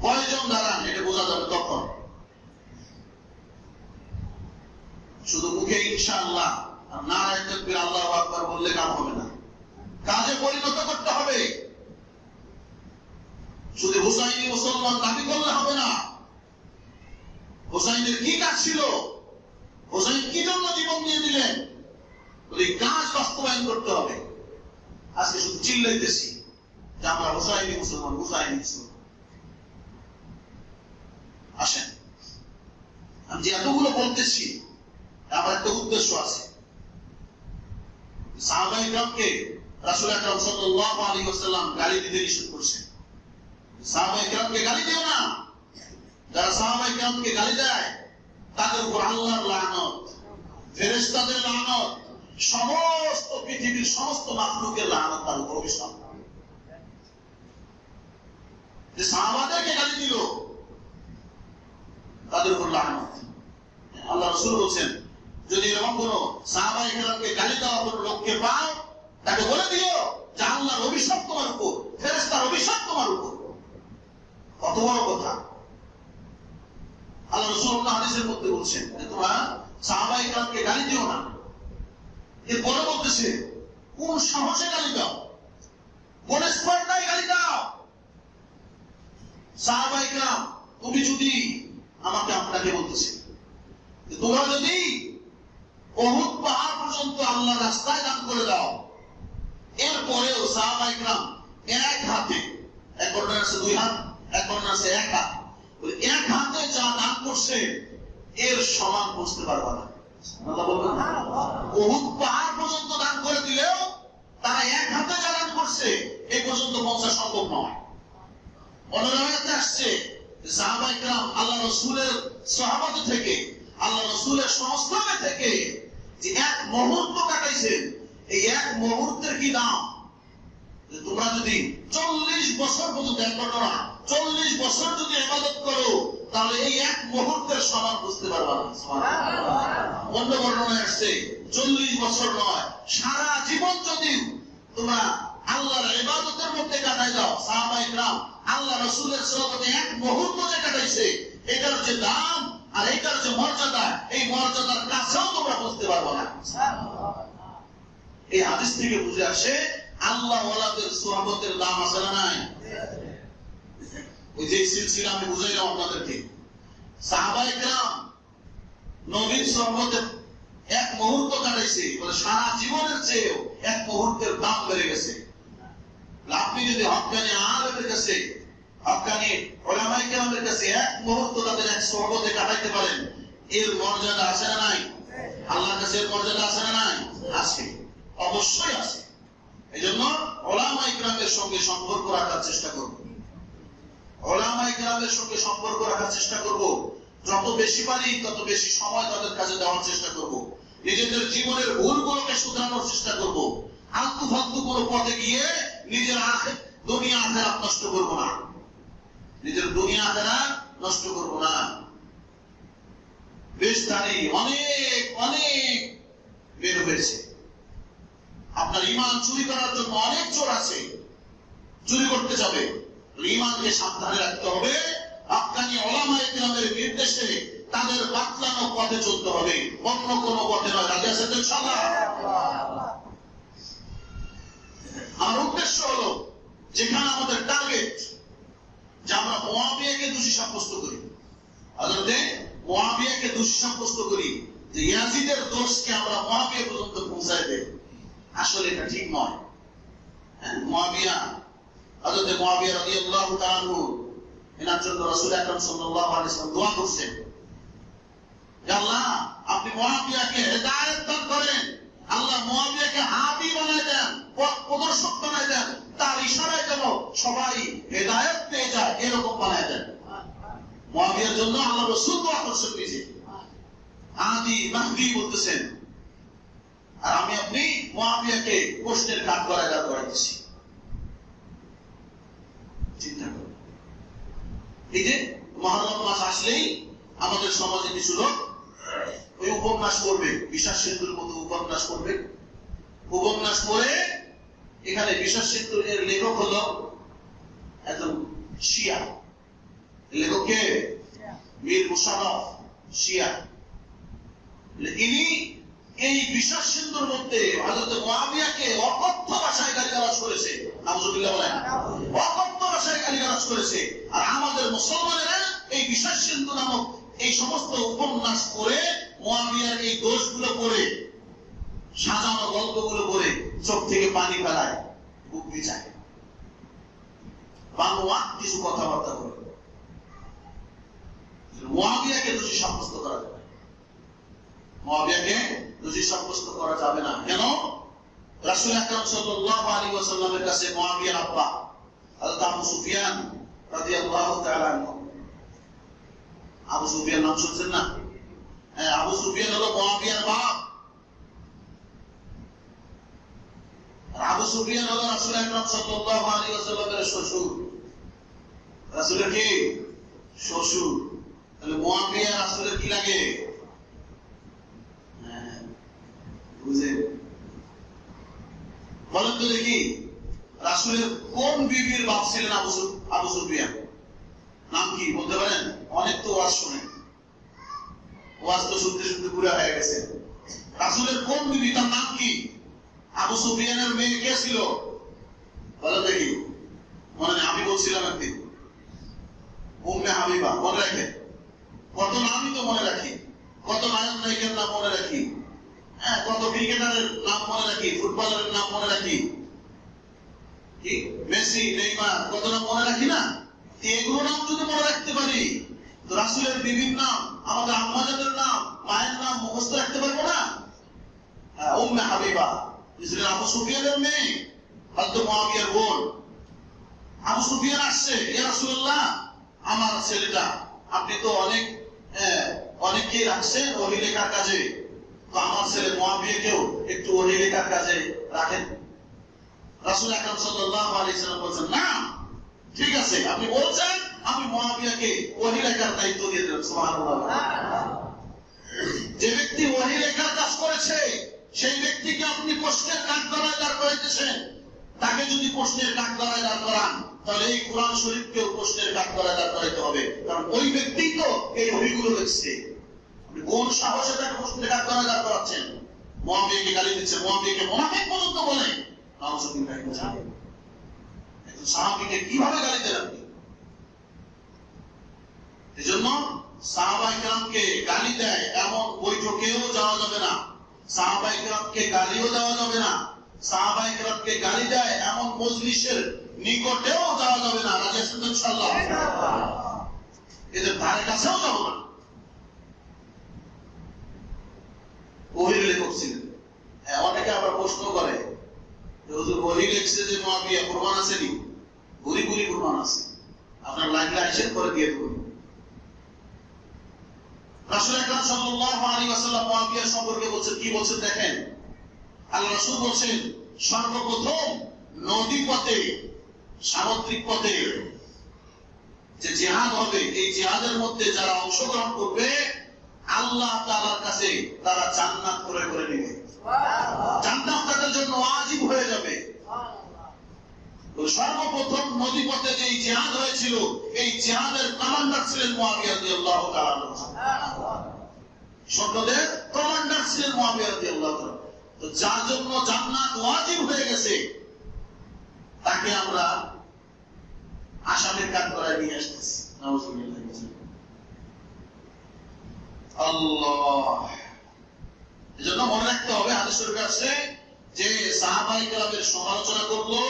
A: কয়জন দাঁড়ান, এটা বোঝা যাবে তখন। শুধু মুখে ইনশাআল্লাহ আর নারায়ে তাকবীর আল্লাহু আকবার বললে কাম হবে না, কাজে পরিণত করতে হবে। শুধু হুসাইনি মুসলমান দাবি করলে হবে না। হুসাইনের কি কাজ ছিল, হুসাইন কি জন্য জীবন দিয়ে দিলেন, ওই কাজ বাস্তবায়ন করতে হবে। আজকে শুধু চিল্লাইতেছি যে আমরা হুসাইনি মুসলমান, হুসাইনি মুসলমান। আসেন, আমি যে এতগুলো বলতেছি আমার একটা উদ্দেশ্য আছে। সাহাবায়ে কিরামকে রাসূল আকরাম সাল্লাল্লাহু আলাইহি ওয়াসাল্লাম গালি দিতে নিষেধ করেছেন। সাহাবায়ে কিরামকে গালি দিও না। যারা সাহাবায়ে কিরামকে গালি দেয় তাদের উপর আল্লাহর লানত, ফেরেশতাদের লানত, সমস্ত পৃথিবীর সমস্ত মাখলুকের লানত তার উপর অভিশাপ। যে সাহাবাদেরকে গালি দিল তাদের উপর লানত। আল্লাহ রাসূল বলেন, যদি এরকম কোন সাহাবায়ে কেরামকে গালি দেওয়া কোন লোককে পাও, তাকে বলে দিও যে আল্লাহর অভিশাপ তোমার উপর, ফেরেশতার অভিশাপ তোমার উপর। কত বড় কথা! আল্লাহ রাসূল হাদিসের মধ্যে বলছেন যে তোমরা সাহাবায়ে কেরামকে গালি দিও না। এরপরে বলতেছে কোন সাহসে গালি দাও, কোন স্পর্ধায় গালি দাও। সাহাবায়ে কেরাম, তুমি যদি আমাকে আপনাকে বলতেছে তোমরা যদি উহুদ পাহাড় পর্যন্ত আল্লাহর রাস্তায় দান করে দাও, এরপরেও সাহাবায়ে কেরাম এক হাতে, এক বর্ণনা আছে 2 হাত, এক বর্ণনা আছে 1 হাত, এক হাতে যা দান করছে এর সমান বুঝতে পারবা না। আল্লাহ বলবেন উহুদ পাহাড় পর্যন্ত দান করে দিলেও তারা এক হাতে যা দান করছে এই পর্যন্ত পৌঁছা সম্ভব নয়। অন্য রাওয়ায়াতে আসছে সাহাবায়ে কেরাম আল্লাহ রাসূলের সাহাবাত থেকে, আল্লাহ রাসূলের সংস্পর্শে থেকে যে এক মুহূর্ত কাটাইছেন, এই এক মুহূর্তের কি দাম! তোমরা যদি 40 বছর পর্যন্ত, এক ঘটনা 40 বছর যদি ইবাদত করো তাহলে এই এক মুহূর্তের সমান বুঝতে পারবা না। সুবহানাল্লাহ। অন্য বর্ণনায় আসছে 40 বছর নয়, সারা জীবন যদি তোমরা আল্লাহর ইবাদতের মধ্যে কাটাই দাও, সাহাবায়ে কেরাম আল্লাহ রাসূলের সুন্নতে এক মুহূর্ত যে কাটাইছে, এটার যে দাম আর এটার যে মর্যাদা, এই মর্যাদার কাছেও তোমরা বুঝতে পারবো না। এই হাদিস থেকে বুঝে আসে আল্লাহ ওয়ালাদের সুহবতের দাম আছে না নাই? ওই যে সিলসিলা আমি বুঝাইলাম আপনাদেরকে, সাহাবায়ে কেরাম নবীর সুহবতে এক মুহূর্ত কাটাইছে, বলে সারা জীবনের চেয়েও এক মুহূর্তের দাম বেড়ে গেছে। আপনি যদি হক্কানি আলেমের কাছে, হক্কানি উলামায়ে কেরামের কাছে এক মুহূর্ত তাদের এক সুহবতে কাটাইতে পারেন, এর মর্যাদা আছে না নাই? আল্লাহর কাছে এর মর্যাদা আছে না নাই? আছে, অবশ্যই আছে। এইজন্য উলামায়ে কেরামের সঙ্গে সম্পর্ক রাখার চেষ্টা করব। উলামায়ে কেরামের সঙ্গে সম্পর্ক রাখার চেষ্টা করব। যত বেশি পারি তত বেশি সময় তাদের কাছে দেওয়ার চেষ্টা করব। নিজেদের জীবনের ভুলগুলোকে শুধরানোর চেষ্টা করব। আলতু ফালতু কোনো পথে গিয়ে নিজের দুনিয়া আখিরাত নষ্ট করব না। নিজের দুনিয়া আখিরাত নষ্ট করব না। বেশধারী অনেক অনেক বের হয়েছে। আপনার ঈমান চুরি করার জন্য অনেক চোর আছে, চুরি করতে যাবে। ঈমানকে সাবধানে রাখতে হবে। হক্কানি উলামায়ে কেরামের নির্দেশে তাদের বাতলানো পথে চলতে হবে, অন্য কোন পথে নয়। রাজি আছেন তো ইনশাআল্লাহ? আমার উদ্দেশ্য হলো, যেখানে আমাদের টার্গেট যে আমরা মুআবিয়াকে দোষী সাব্যস্ত করি, হযরতে মুআবিয়াকে দোষী সাব্যস্ত করি, যে ইয়াজিদের দোষকে আমরা মুআবিয়া পর্যন্ত পৌঁছায় দেই, আসলে এটা ঠিক নয়। মুআবিয়া, হযরতে মুআবিয়া রাদিয়াল্লাহু তাআলা আনহু, এনার জন্য রাসূল আকরাম সাল্লাল্লাহু আলাইহি ওয়াসাল্লাম দোয়া করছেন, হে আল্লাহ আপনি মুআবিয়াকে হেদায়েত দান করেন, আল্লাহ মুআবিয়াকে হাদি বানায় দেন, পথ প্রদর্শক বানায় দেন, তার ইশারায় যেন সবাই হেদায়েত পেয়ে যায় এরকম বানায় দেন। মুআবিয়ার জন্য আল্লাহ রাসূল দোয়া করছেন নিজে, হাদি মাহদি বলতেছেন, আর আমি আপনি মুআবিয়াকে প্রশ্নের কাঠগড়ায় দাঁড় করাইতেছি। চিন্তা করুন, এই যে মুহররম মাস আসলেই আমাদের সমাজে কিছু লোক ওই উপন্যাস পড়বে, বিশ্বাস সিন্ধুর মতো উপন্যাস পড়বে। উপন্যাস পড়ে এখানে বিশ্বাস সিন্ধুর এর লেখক হলো একজন শিয়া। লেখককে মীর মুশাররফ, শিয়া। ইনি এই বিশ্বাস সিন্ধুর মধ্যে হযরত মুআবিয়াকে অকথ্য ভাষায় গালিগালাজ করেছে। নাউজুবিল্লাহ বলেন, অকথ্য ভাষায় গালিগালাজ করেছে। আর আমাদের মুসলমানেরা এই বিশ্বাস সিন্ধু নামক এই সমস্ত উপন্যাস পড়ে, মুআবিয়ার এই দোষগুলো পড়ে, সাজানো গল্পগুলো পড়ে চোখ থেকে পানি ফেলায়, বুক ভিজায়, বানোয়াট কিছু কথাবার্তা বলে। মুআবিয়াকে দোষী সাব্যস্ত করা যাবে, মুআবিয়াকে দোষী সাব্যস্ত করা যাবে না। কেন? রাসূল আকরাম সাল্লাল্লাহু আলাইহি ওয়াসাল্লামের কাছে মুআবিয়ার আব্বা হযরত আবু সুফিয়ান রাদিয়াল্লাহু তাআলা আনহু, আবু সুফিয়ান নাম শুনছেন না? হ্যাঁ, আবু সুফিয়ান হলো মুআবিয়ার বাপ। আবু সুফিয়ান হলো রাসূল আকরাম সাল্লাল্লাহু আলাইহি ওয়াসাল্লামের শ্বশুর। রাসূলের কি শ্বশুর? তাহলে মুআবিয়া রাসূলের কি লাগে? হ্যাঁ, বুঝেন? বলেন তো দেখি, রাসূলের কোন বিবির বাপ ছিলেন আবু সুফিয়ান? নাম কি বলতে পারেন? অনেক তো ওয়াজ শুনেন, ওয়াজ তো শুনতে শুনতে পুরা হয়ে গেছে। রাসূলের কোন বিবি, তার নাম কি? আবু সুফিয়ানের মেয়ে কে ছিল? বলেন দেখি, মনে নেই? আমি বলছিলাম একদিন উম্মে হাবিবা। মনে রাখেন? কত নামই তো মনে রাখি, কত নায়ক নায়িকার নাম মনে রাখি, হ্যাঁ, কত ক্রিকেটারের নাম মনে রাখি, ফুটবলারের নাম মনে রাখি, কি মেসি নেইমার, কত নাম মনে রাখি না? এগুলো নাম যদি মনে রাখতে পারি, তো রাসূলের বিবির নাম, আমাদের আম্মাজানের নাম, মায়ের নাম মুখস্থ রাখতে পারবো না? উম্মে হাবিবা ছিলেন আবু সুফিয়ানের মেয়ে, হযরত মুআবিয়ার বোন। আবু সুফিয়ান আসছে, ইয়া রাসূলুল্লাহ, আমার ছেলেটা আপনি তো অনেককেই রাখছেন ওহী লেখার কাজে, তো আমার ছেলে মুআবিয়াকেও একটু ওহী লেখার কাজে রাখেন। রাসূল আকরাম সাল্লাল্লাহু আলাইহি ওয়াসাল্লাম বলেন, না ঠিক আছে, আপনি বলছেন, আমি মুআবিয়াকে ওহী লেখার দায়িত্ব দিয়ে দেব। সুবহানাল্লাহ। যে ব্যক্তি ওহী লেখার কাজ করেছে, সেই ব্যক্তিকে আপনি প্রশ্নের কাঠগড়ায় দাঁড় করাইতেছেন। তাকে যদি প্রশ্নের কাঠগড়ায় দাঁড় করান, তাহলে এই কোরআন শরীফকেও প্রশ্নের কাঠগড়ায় দাঁড় করাইতে হবে, কারণ ওই ব্যক্তি তো এই ওহীগুলো লিখছে। আপনি কোন সাহসে তাকে প্রশ্নের কাঠগড়ায় দাঁড় করাচ্ছেন? মুআবিয়াকে গালি দিচ্ছে, মুআবিয়াকে মুনাফিক পর্যন্ত বলে। নাউযুবিল্লাহি মিন যালিক। একজন সাহাবীকে কিভাবে গালি দেন আপনি? এজন্য সাহাবায়ে কেরামকে গালি দেয় এমন বৈঠকেও যাওয়া যাবে না, সাহাবায়ে কেরামকে গালিও দেওয়া যাবে না, সাহাবায়ে কেরামকে গালি দেয় এমন মজলিসের নিকটেও যাওয়া যাবে না। রাজি আছেন তো ইনশাআল্লাহ? এদের ধারে কাছেও যাব না। ওহীর লেখক ছিলেন। অনেকে আবার প্রশ্ন করে, হুজুর ওহী লিখছে যে মুআবিয়া, প্রমাণ আছে নি? ভুরি ভুরি প্রমাণ আছে, আপনার লাগলে আইসেন, করে দিয়ে দেব। রাসূল আকরাম সাল্লাল্লাহু আলাইহি ওয়াসাল্লাম মুআবিয়া সম্পর্কে বলছেন, কি বলছেন দেখেন। আল্লাহ রাসূল বলছেন, সর্বপ্রথম নদী পথে, সামুদ্রিক পথে যে জিহাদ হবে, এই জিহাদের মধ্যে যারা অংশগ্রহণ করবে, আল্লাহ তাআলার কাছে তারা জান্নাত ক্রয় করে নেবে। জান্নাত তাদের জন্য ওয়াজিব হয়ে যাবে। সর্বপ্রথম নদী পথে যে জিহাদ হয়েছিল, এই জিহাদের কমান্ডার ছিলেন মুআবিয়া রাদিয়াল্লাহু তাআলা আনহু। সৈন্যদের কমান্ডার ছিলেন মুআবিয়া রাদিয়াল্লাহু তাআলা। তো যার জন্য জান্নাত ওয়াজিব হয়ে গেছে, তাকে আমরা আসামের কাঠগড়ায় নিয়ে আসতেছি। নাউযুবিল্লাহি মিন যালিক। আল্লাহ, এজন্য মনে রাখতে হবে, হাদিস শরীফে আছে যে সাহাবায়ে কেরামের সমালোচনা করলো,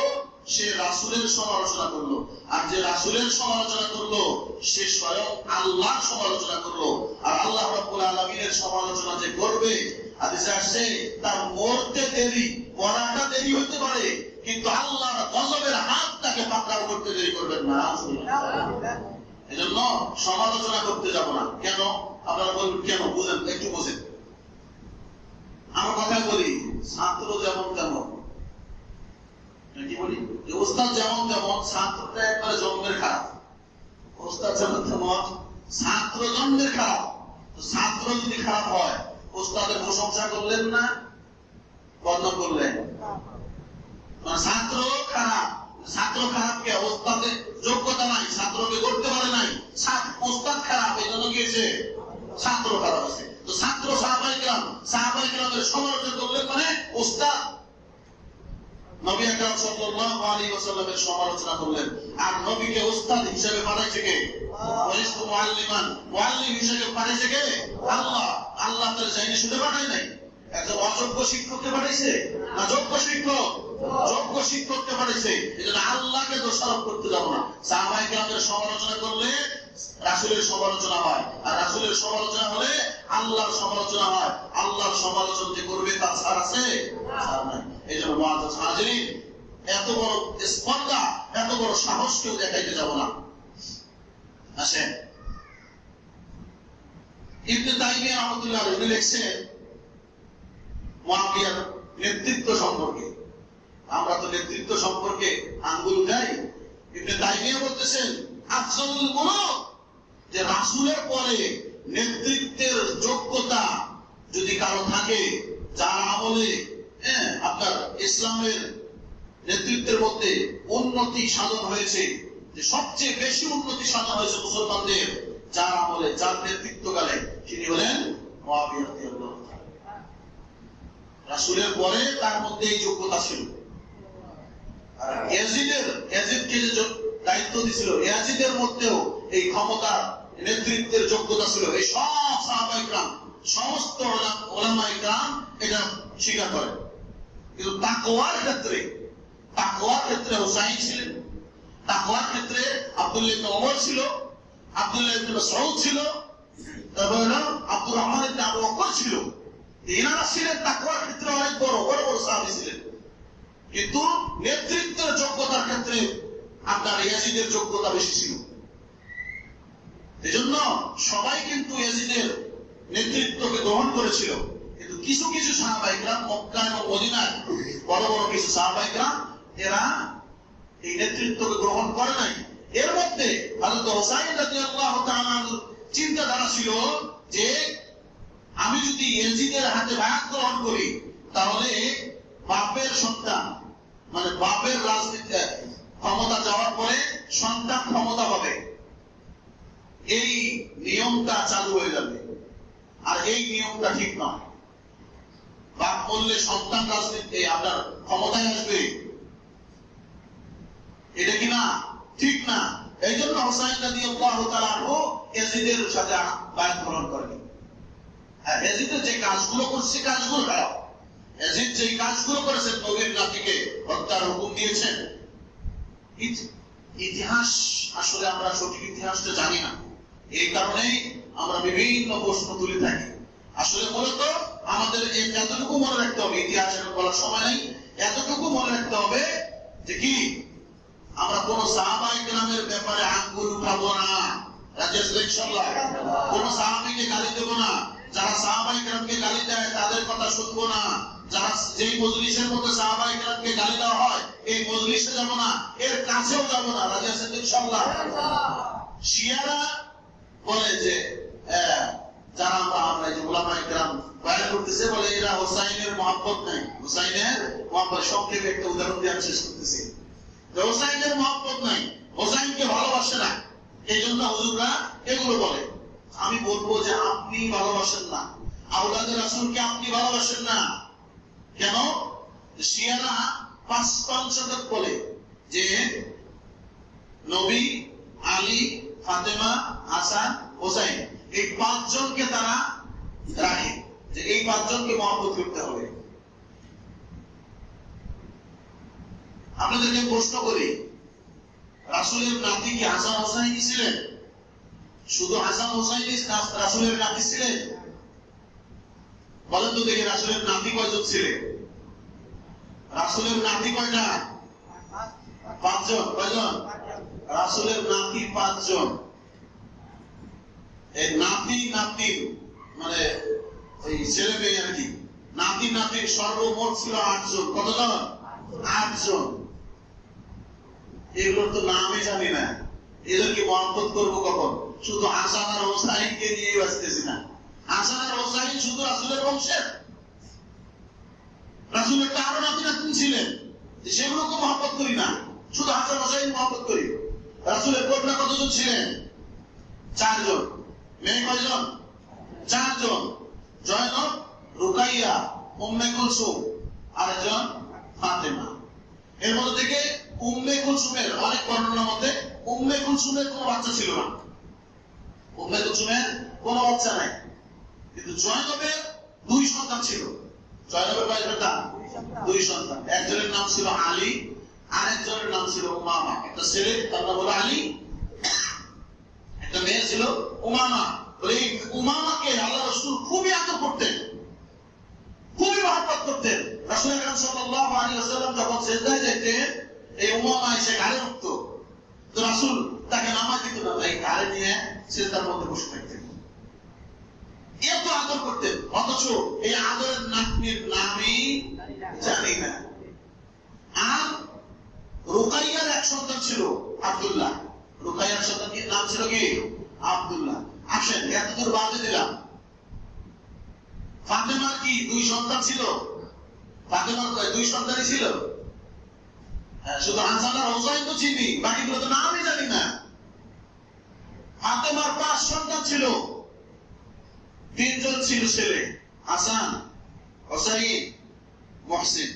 A: সে রাসূলের সমালোচনা করলো, আর যে রাসূলের সমালোচনা করলো, সে স্বয়ং আল্লাহর সমালোচনা করলো। আর আল্লাহ রাব্বুল আলামিনের সমালোচনা যে করবে, হাদিসে আসছে, তার মরতে দেরি, মরাটা দেরি হতে পারে, কিন্তু আল্লাহর গজবের হাত তাকে পাকড়াও করতে দেরি করবেন না। এজন্য সমালোচনা করতে যাব না। কেন? আপনারা বলবেন কেন? বুঝেন, একটু বুঝেন। আমার কথা বলি, ছাত্র যেমন তেমন, কি বলি, ওস্তাদ যেমন তেমন, ছাত্রটা একবারে জন্মের খারাপ। ওস্তাদ যেমন তেমন, ছাত্র জন্মের খারাপ। ছাত্র যদি খারাপ হয়, ওস্তাদের প্রশংসা করলেন না, বদনাম করলেন? মানে ছাত্র খারাপ, ছাত্র খারাপ কে? ওস্তাদের যোগ্যতা নাই, ছাত্রকে করতে পারে নাই, ওস্তাদ খারাপ, এই জন্য গিয়েছে ছাত্র খারাপ আছে। তো ছাত্র সাহাবায়ে কেরামের সমালোচনা করলেন, মানে ওস্তাদ নবী আকরাম সাল্লাল্লাহু আলাইহি ওয়াসাল্লামের সমালোচনা করলেন। আর নবীকে ওস্তাদ হিসেবে পাঠাইছে কে? ওয়াইসু মুআল্লিমান, মুআল্লিম হিসেবে পাঠাইছে কে? আল্লাহ। আল্লাহ তার জাইনে শুনে পাঠায় নাই। একজন অযোগ্য শিক্ষককে পাঠাইছে না যোগ্য শিক্ষক? যোগ্য শিক্ষককে পাঠাইছে। এজন্য আল্লাহকে দোষারোপ করতে যাব না। সাহাবায়ে কেরামের সমালোচনা করলে রাসূলের সমালোচনা হয়, আর রাসূলের সমালোচনা হলে আল্লাহর সমালোচনা হয়। আল্লাহর সমালোচনা যে করবে তার ছাড় আছে? ছাড় নাই। এই জন্য মুআজ্জাজ হাজিরিন, এত বড় স্পর্ধা, এত বড় সাহস কেউ দেখাইতে যাব না। আসেন, ইবনে তাইমিয়া রাহমাতুল্লাহ আলাইহি লিখছেন মুআবিয়ার নেতৃত্ব সম্পর্কে। আমরা তো নেতৃত্ব সম্পর্কে আঙ্গুল উঠাই। ইবনে তাইমিয়া বলতেছেন আফজালুল মুলুক, যে রাসূলের পরে নেতৃত্বের যোগ্যতা যদি কারো থাকে, যার আমলে আপনার ইসলামের নেতৃত্বের মধ্যে উন্নতি সাধন হয়েছে, যে সবচেয়ে বেশি উন্নতি সাধন হয়েছে মুসলমানদের যার আমলে, যার নেতৃত্বকালে, তিনি হলেন মুআবিয়া রাদিয়াল্লাহু তাআলা। রাসূলের পরে তার মধ্যে এই যোগ্যতা ছিল। আর ইয়াজিদকে যে দায়িত্ব দিয়েছিল, ইয়াজিদের মধ্যেও এই ক্ষমতা, নেতৃত্বের যোগ্যতা ছিল। এই সব সাহাবায়ে কেরাম, সমস্ত উলামায়ে কেরাম এটা স্বীকার করেন। কিন্তু তাকওয়ার ক্ষেত্রে হুসাইন ছিলেন, তাকওয়ার ক্ষেত্রে আব্দুল্লাহ ইবনে ওমর ছিল, আব্দুল্লাহ ইবনে মাসউদ ছিল, তারপরে আব্দুর রহমান ইবনে আবু বকর ছিল। এনারা ছিলেন তাকওয়ার ক্ষেত্রে অনেক বড় বড় সাহাবী ছিলেন। কিন্তু নেতৃত্বের যোগ্যতার ক্ষেত্রে আপনার ইয়াজিদের যোগ্যতা বেশি ছিল। এজন্য সবাই কিন্তু ইয়াজিদের নেতৃত্বকে গ্রহণ করেছিল। কিন্তু কিছু কিছু সাহাবায়ে কেরাম, মক্কা এবং মদিনায় বড় বড় কিছু সাহাবায়ে কেরাম, এরা এই নেতৃত্বকে গ্রহণ করে নাই। এর মধ্যে হযরত হুসাইন রাদিয়াল্লাহু তাআলা চিন্তাধারা ছিল যে আমি যদি ইয়াজিদের হাতে বায়াত গ্রহণ করি, তাহলে বাপের সন্তান, মানে বাপের রাজনীতি ক্ষমতা যাওয়ার পরে সন্তান ক্ষমতা পাবে, এই নিয়মটা চালু হয়ে যাবে। আর এই নিয়মটা ঠিক নয়। বাপ বললে সন্তান রাজনীতি আপনার ক্ষমতায় আসবে, এটা কি না? ঠিক না। এই জন্য হুসাইন রাদিয়াল্লাহু তাআলা ইয়াজিদের সাথে বায়াত গ্রহণ করেন। আর ইয়াজিদের যে কাজগুলো করছে, কাজগুলো খারাপ। ইয়াজিদ যে কাজগুলো করেছেন, নবীর নাতিকে হত্যার হুকুম দিয়েছেন, ইতিহাস আসলে আমরা সঠিক ইতিহাসটা জানি না। এই কারণেই আমরা বিভিন্ন প্রশ্ন তুলে থাকি। আসলে মূলত আমাদের এতটুকু মনে রাখতে হবে, ইতিহাস বলার সময় নেই, এতটুকু মনে রাখতে হবে যে কি আমরা কোন সাহাবায়ে কেরামের ব্যাপারে আঙ্গুল উঠাবো না। ইনশাআল্লাহ কোন সাহাবীকে গালি দেব না। যারা সাহাবায়ে কেরামকে গালি দেয় তাদের কথা শুনবো না। যারা যেই মজলিসের মধ্যে সাহাবায়ে কেরামকে গালি দেওয়া হয়, এই মজলিসে যাব না, এর কাছেও যাব না। রাজি আছেন ইনশাআল্লাহ? শিয়ারা বলে যে যারা আমরা যে উলামায়ে কেরাম বায়াত করতেছে, বলে এরা হুসাইনের মহব্বত নাই। হুসাইনের মহব্বত, সংক্ষেপে একটা উদাহরণ দিয়ে আমি শেষ করতেছি। হুসাইনের মহব্বত নাই, হুসাইনকে ভালোবাসে না, এই জন্য হুজুররা এগুলো বলে। আমি বলবো যে আপনি ভালোবাসেন না, আওলাদে রাসূলকে আপনি ভালোবাসেন না। কেন? শিয়ারা পাঁচ পঞ্চদক বলে যে নবী, আলী, ফাতেমা, হাসান, হোসাইন, এই পাঁচজনকে তারা রাখে, যে এই পাঁচজনকে মহব্বত করতে হবে। আপনাদেরকে প্রশ্ন করি, রাসূলের নাতি কি হাসান হোসাইন ছিলেন? শুধু হাসান হোসাইন রাসূলের নাতি ছিলেন? বলেন তো দেখি, রাসূলের নাতি কয়জন ছিলেন? রাসূলের নাতি কয়টা? পাঁচজন। কয়জন? রাসূলের নাতি পাঁচজন। এই নাতি নাতির মানে ওই ছেলে মেয়ে আর কি, নাতি নাতির সর্বমোট ছিল 8 জন। কতজন? 8 জন। এগুলোর তো নামই জানি না, এদেরকে মহব্বত করবো কখন? শুধু হাসান আর হোসাইনকে নিয়ে বাঁচতেছি না। হাসান আর হোসাইন শুধু রাসূলের বংশের, রাসূলের তো আরো নাতি নাতনি ছিলেন, সেগুলোকে মহব্বত করি না, শুধু হাসান হোসাইন মহব্বত করি। রাসূলের কন্যা কতজন ছিলেন? 4 জন। মেয়ে কয়জন? 4 জন। জয়নব, রুকাইয়া, উম্মে কুলসুম, আরেকজন ফাতেমা। এর মধ্যে থেকে উম্মে কুলসুমের অনেক বর্ণনার মধ্যে উম্মে কুলসুমের কোনো বাচ্চা ছিল না, উম্মে কুলসুমের কোনো বাচ্চা নাই। কিন্তু জয়নবের 2 সন্তান ছিল। জয়নবের কয় সন্তান? 2 সন্তান। একজনের নাম ছিল আলী, আরেকজনের নাম ছিল উমামা। একটা ছেলে, তার নাম হলো আলী, একটা ছিল উমামা। এই উমামাকে আল্লাহ রাসূল খুবই আদর করতেন, খুবই মহব্বত করতেন। রাসূল আকরাম সাল্লাল্লাহু আলাইহি ওয়াসাল্লাম যখন সিজদায় যেতেন, এই উমামা এসে ঘাড়ে উঠত, তো রাসূল তাকে নামাজ দিত না, তাই ঘাড়ে নিয়ে সিজদার মধ্যে বসে থাকতেন। এত আদর করতেন, অথচ এই আদরের নাতনির নামই জানি না। আর রুকাইয়ার এক সন্তান ছিল আব্দুল্লাহ। রুকাইয়ার সন্তানের নাম ছিল কি? আব্দুল্লাহ। আসেন এতদূর বাদে দিলাম। ফাতেমার কি দুই সন্তান ছিল? ফাতেমার দুই সন্তানই ছিল। শুধু হাসান আর হোসাইন তো চিনি, বাকিগুলো তো নামই জানি না। ফাতেমার 5 সন্তান ছিল, 3 জন ছিল ছেলে, হাসান, হোসাইন, মুহসিন।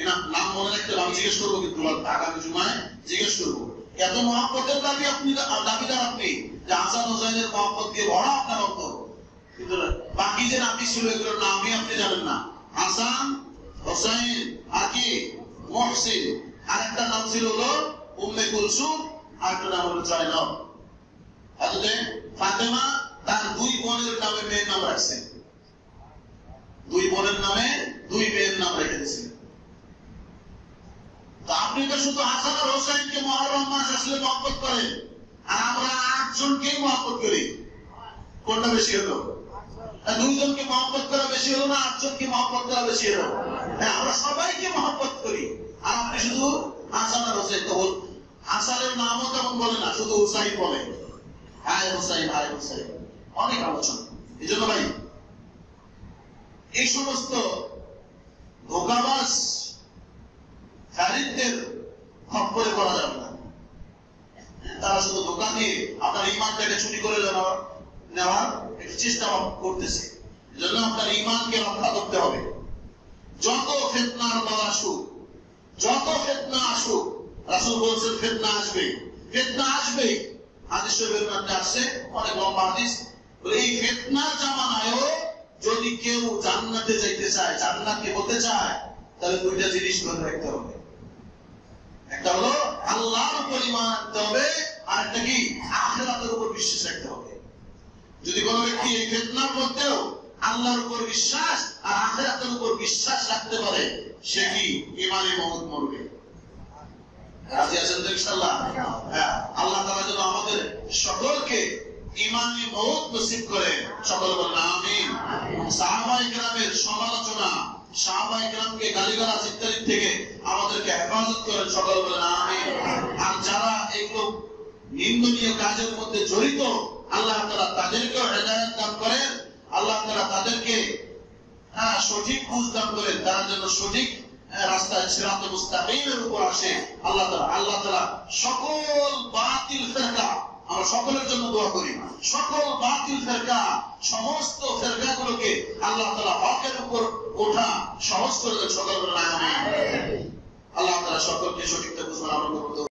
A: এনার নাম মনে রাখতে আমি জিজ্ঞেস করবো, কিন্তু আগামী জুমায় জিজ্ঞেস করবো। এত মহব্বতের দাবি আপনি, দাবিদার আপনি যে হাসান হোসাইনের মহব্বত দিয়ে ভরা আপনার অন্তর, কিন্তু বাকি যে নাতি ছিল এগুলোর নামই আপনি জানেন না। হাসান, হোসাইন, আর কি মুহসিন, আর একটা নাম ছিল হলো উম্মে কুলসুম, আর একটা নাম হলো জয়নব। অতএব ফাতেমা তার 2 বোনের নামে মেয়ের নাম রাখছে, 2 বোনের নামে 2 মেয়ের নাম রেখে দিয়েছে। তো আপনি তো শুধু হাসান আর হোসাইনকে মুহররম মাস আসলে মহব্বত করেন, আর আমরা 8 জনকেই মহব্বত করি। কোনটা বেশি হলো? 2 জনকে মহব্বত করা বেশি হলো না 8 জনকে মহব্বত করা বেশি হলো? হ্যাঁ, আমরা সবাইকে মহব্বত করি, আর আপনি শুধু হাসান আর হোসাইন। তো হাসানের নামও তেমন বলে না, শুধু হোসাইন বলে, হায় হোসাইন, হায় হোসাইন। অনেক আলোচনা। এই জন্য ভাই, এই সমস্ত ধোঁকাবাজ খালিদদের খপ্পরে করা যাবে না। তারা শুধু ধোঁকা দিয়ে আপনার ঈমানটাকে চুরি করে নেওয়ার একটি চেষ্টা করতেছে। এজন্য আপনার ঈমানকে রক্ষা করতে হবে। যত ফিতনার দল আসুক, যত ফিতনা আসুক, রাসূল বলেছেন ফিতনা আসবে, ফিতনা আসবে। হাদিস শরীফের মধ্যে আসছে, অনেক লম্বা হাদিস। এই ফিতনার জামানায়ও যদি কেউ জান্নাতে যাইতে চায়, জান্নাতকে হতে চায়, তাহলে 2টা জিনিস ধরে রাখতে হবে। একটা হলো আল্লাহর উপর ঈমান আনতে হবে, আর একটা কি আখিরাতের উপর বিশ্বাস রাখতে হবে। যদি কোনো ব্যক্তি এই ফিতনার মধ্যেও আল্লাহর উপর বিশ্বাস আর আখিরাতের উপর বিশ্বাস রাখতে পারে, সে কি ঈমানে মওত মরবে। রাজি আছেন তো ইনশাআল্লাহ? হ্যাঁ, আল্লাহ তাআলা যেন আমাদের সকলকে ঈমানে মওত নসিব করে। সকল বলেন আমিন। সাহাবায়ে কেরামের সমালোচনা, সাহাবায়ে কেরামকে গালিগালাজ ইত্যাদি থেকে আমাদেরকে হেফাজত করেন। সকল বলেন আমিন। আর যারা এগুলো নিন্দনীয় কাজের মধ্যে জড়িত, আল্লাহ তাআলা তাদেরকেও হেদায়েত দান করেন। আল্লাহ তাআলা তাদেরকে সঠিক বুঝ দান করেন, তারা যেন সঠিক রাস্তায় সিরাতে মুস্তাকিমের উপর আসে। আল্লাহ তাআলা সকল বাতিল ফিরকা, আমরা সকলের জন্য দোয়া করি, সকল বাতিল ফিরকা, সমস্ত ফিরকাগুলোকে আল্লাহ তাআলা হকের উপর ওঠা সহজ করে দেন। সকল বলেন আমিন। আল্লাহ তাআলা সকলকে সঠিকটা বুঝবার আমল করতে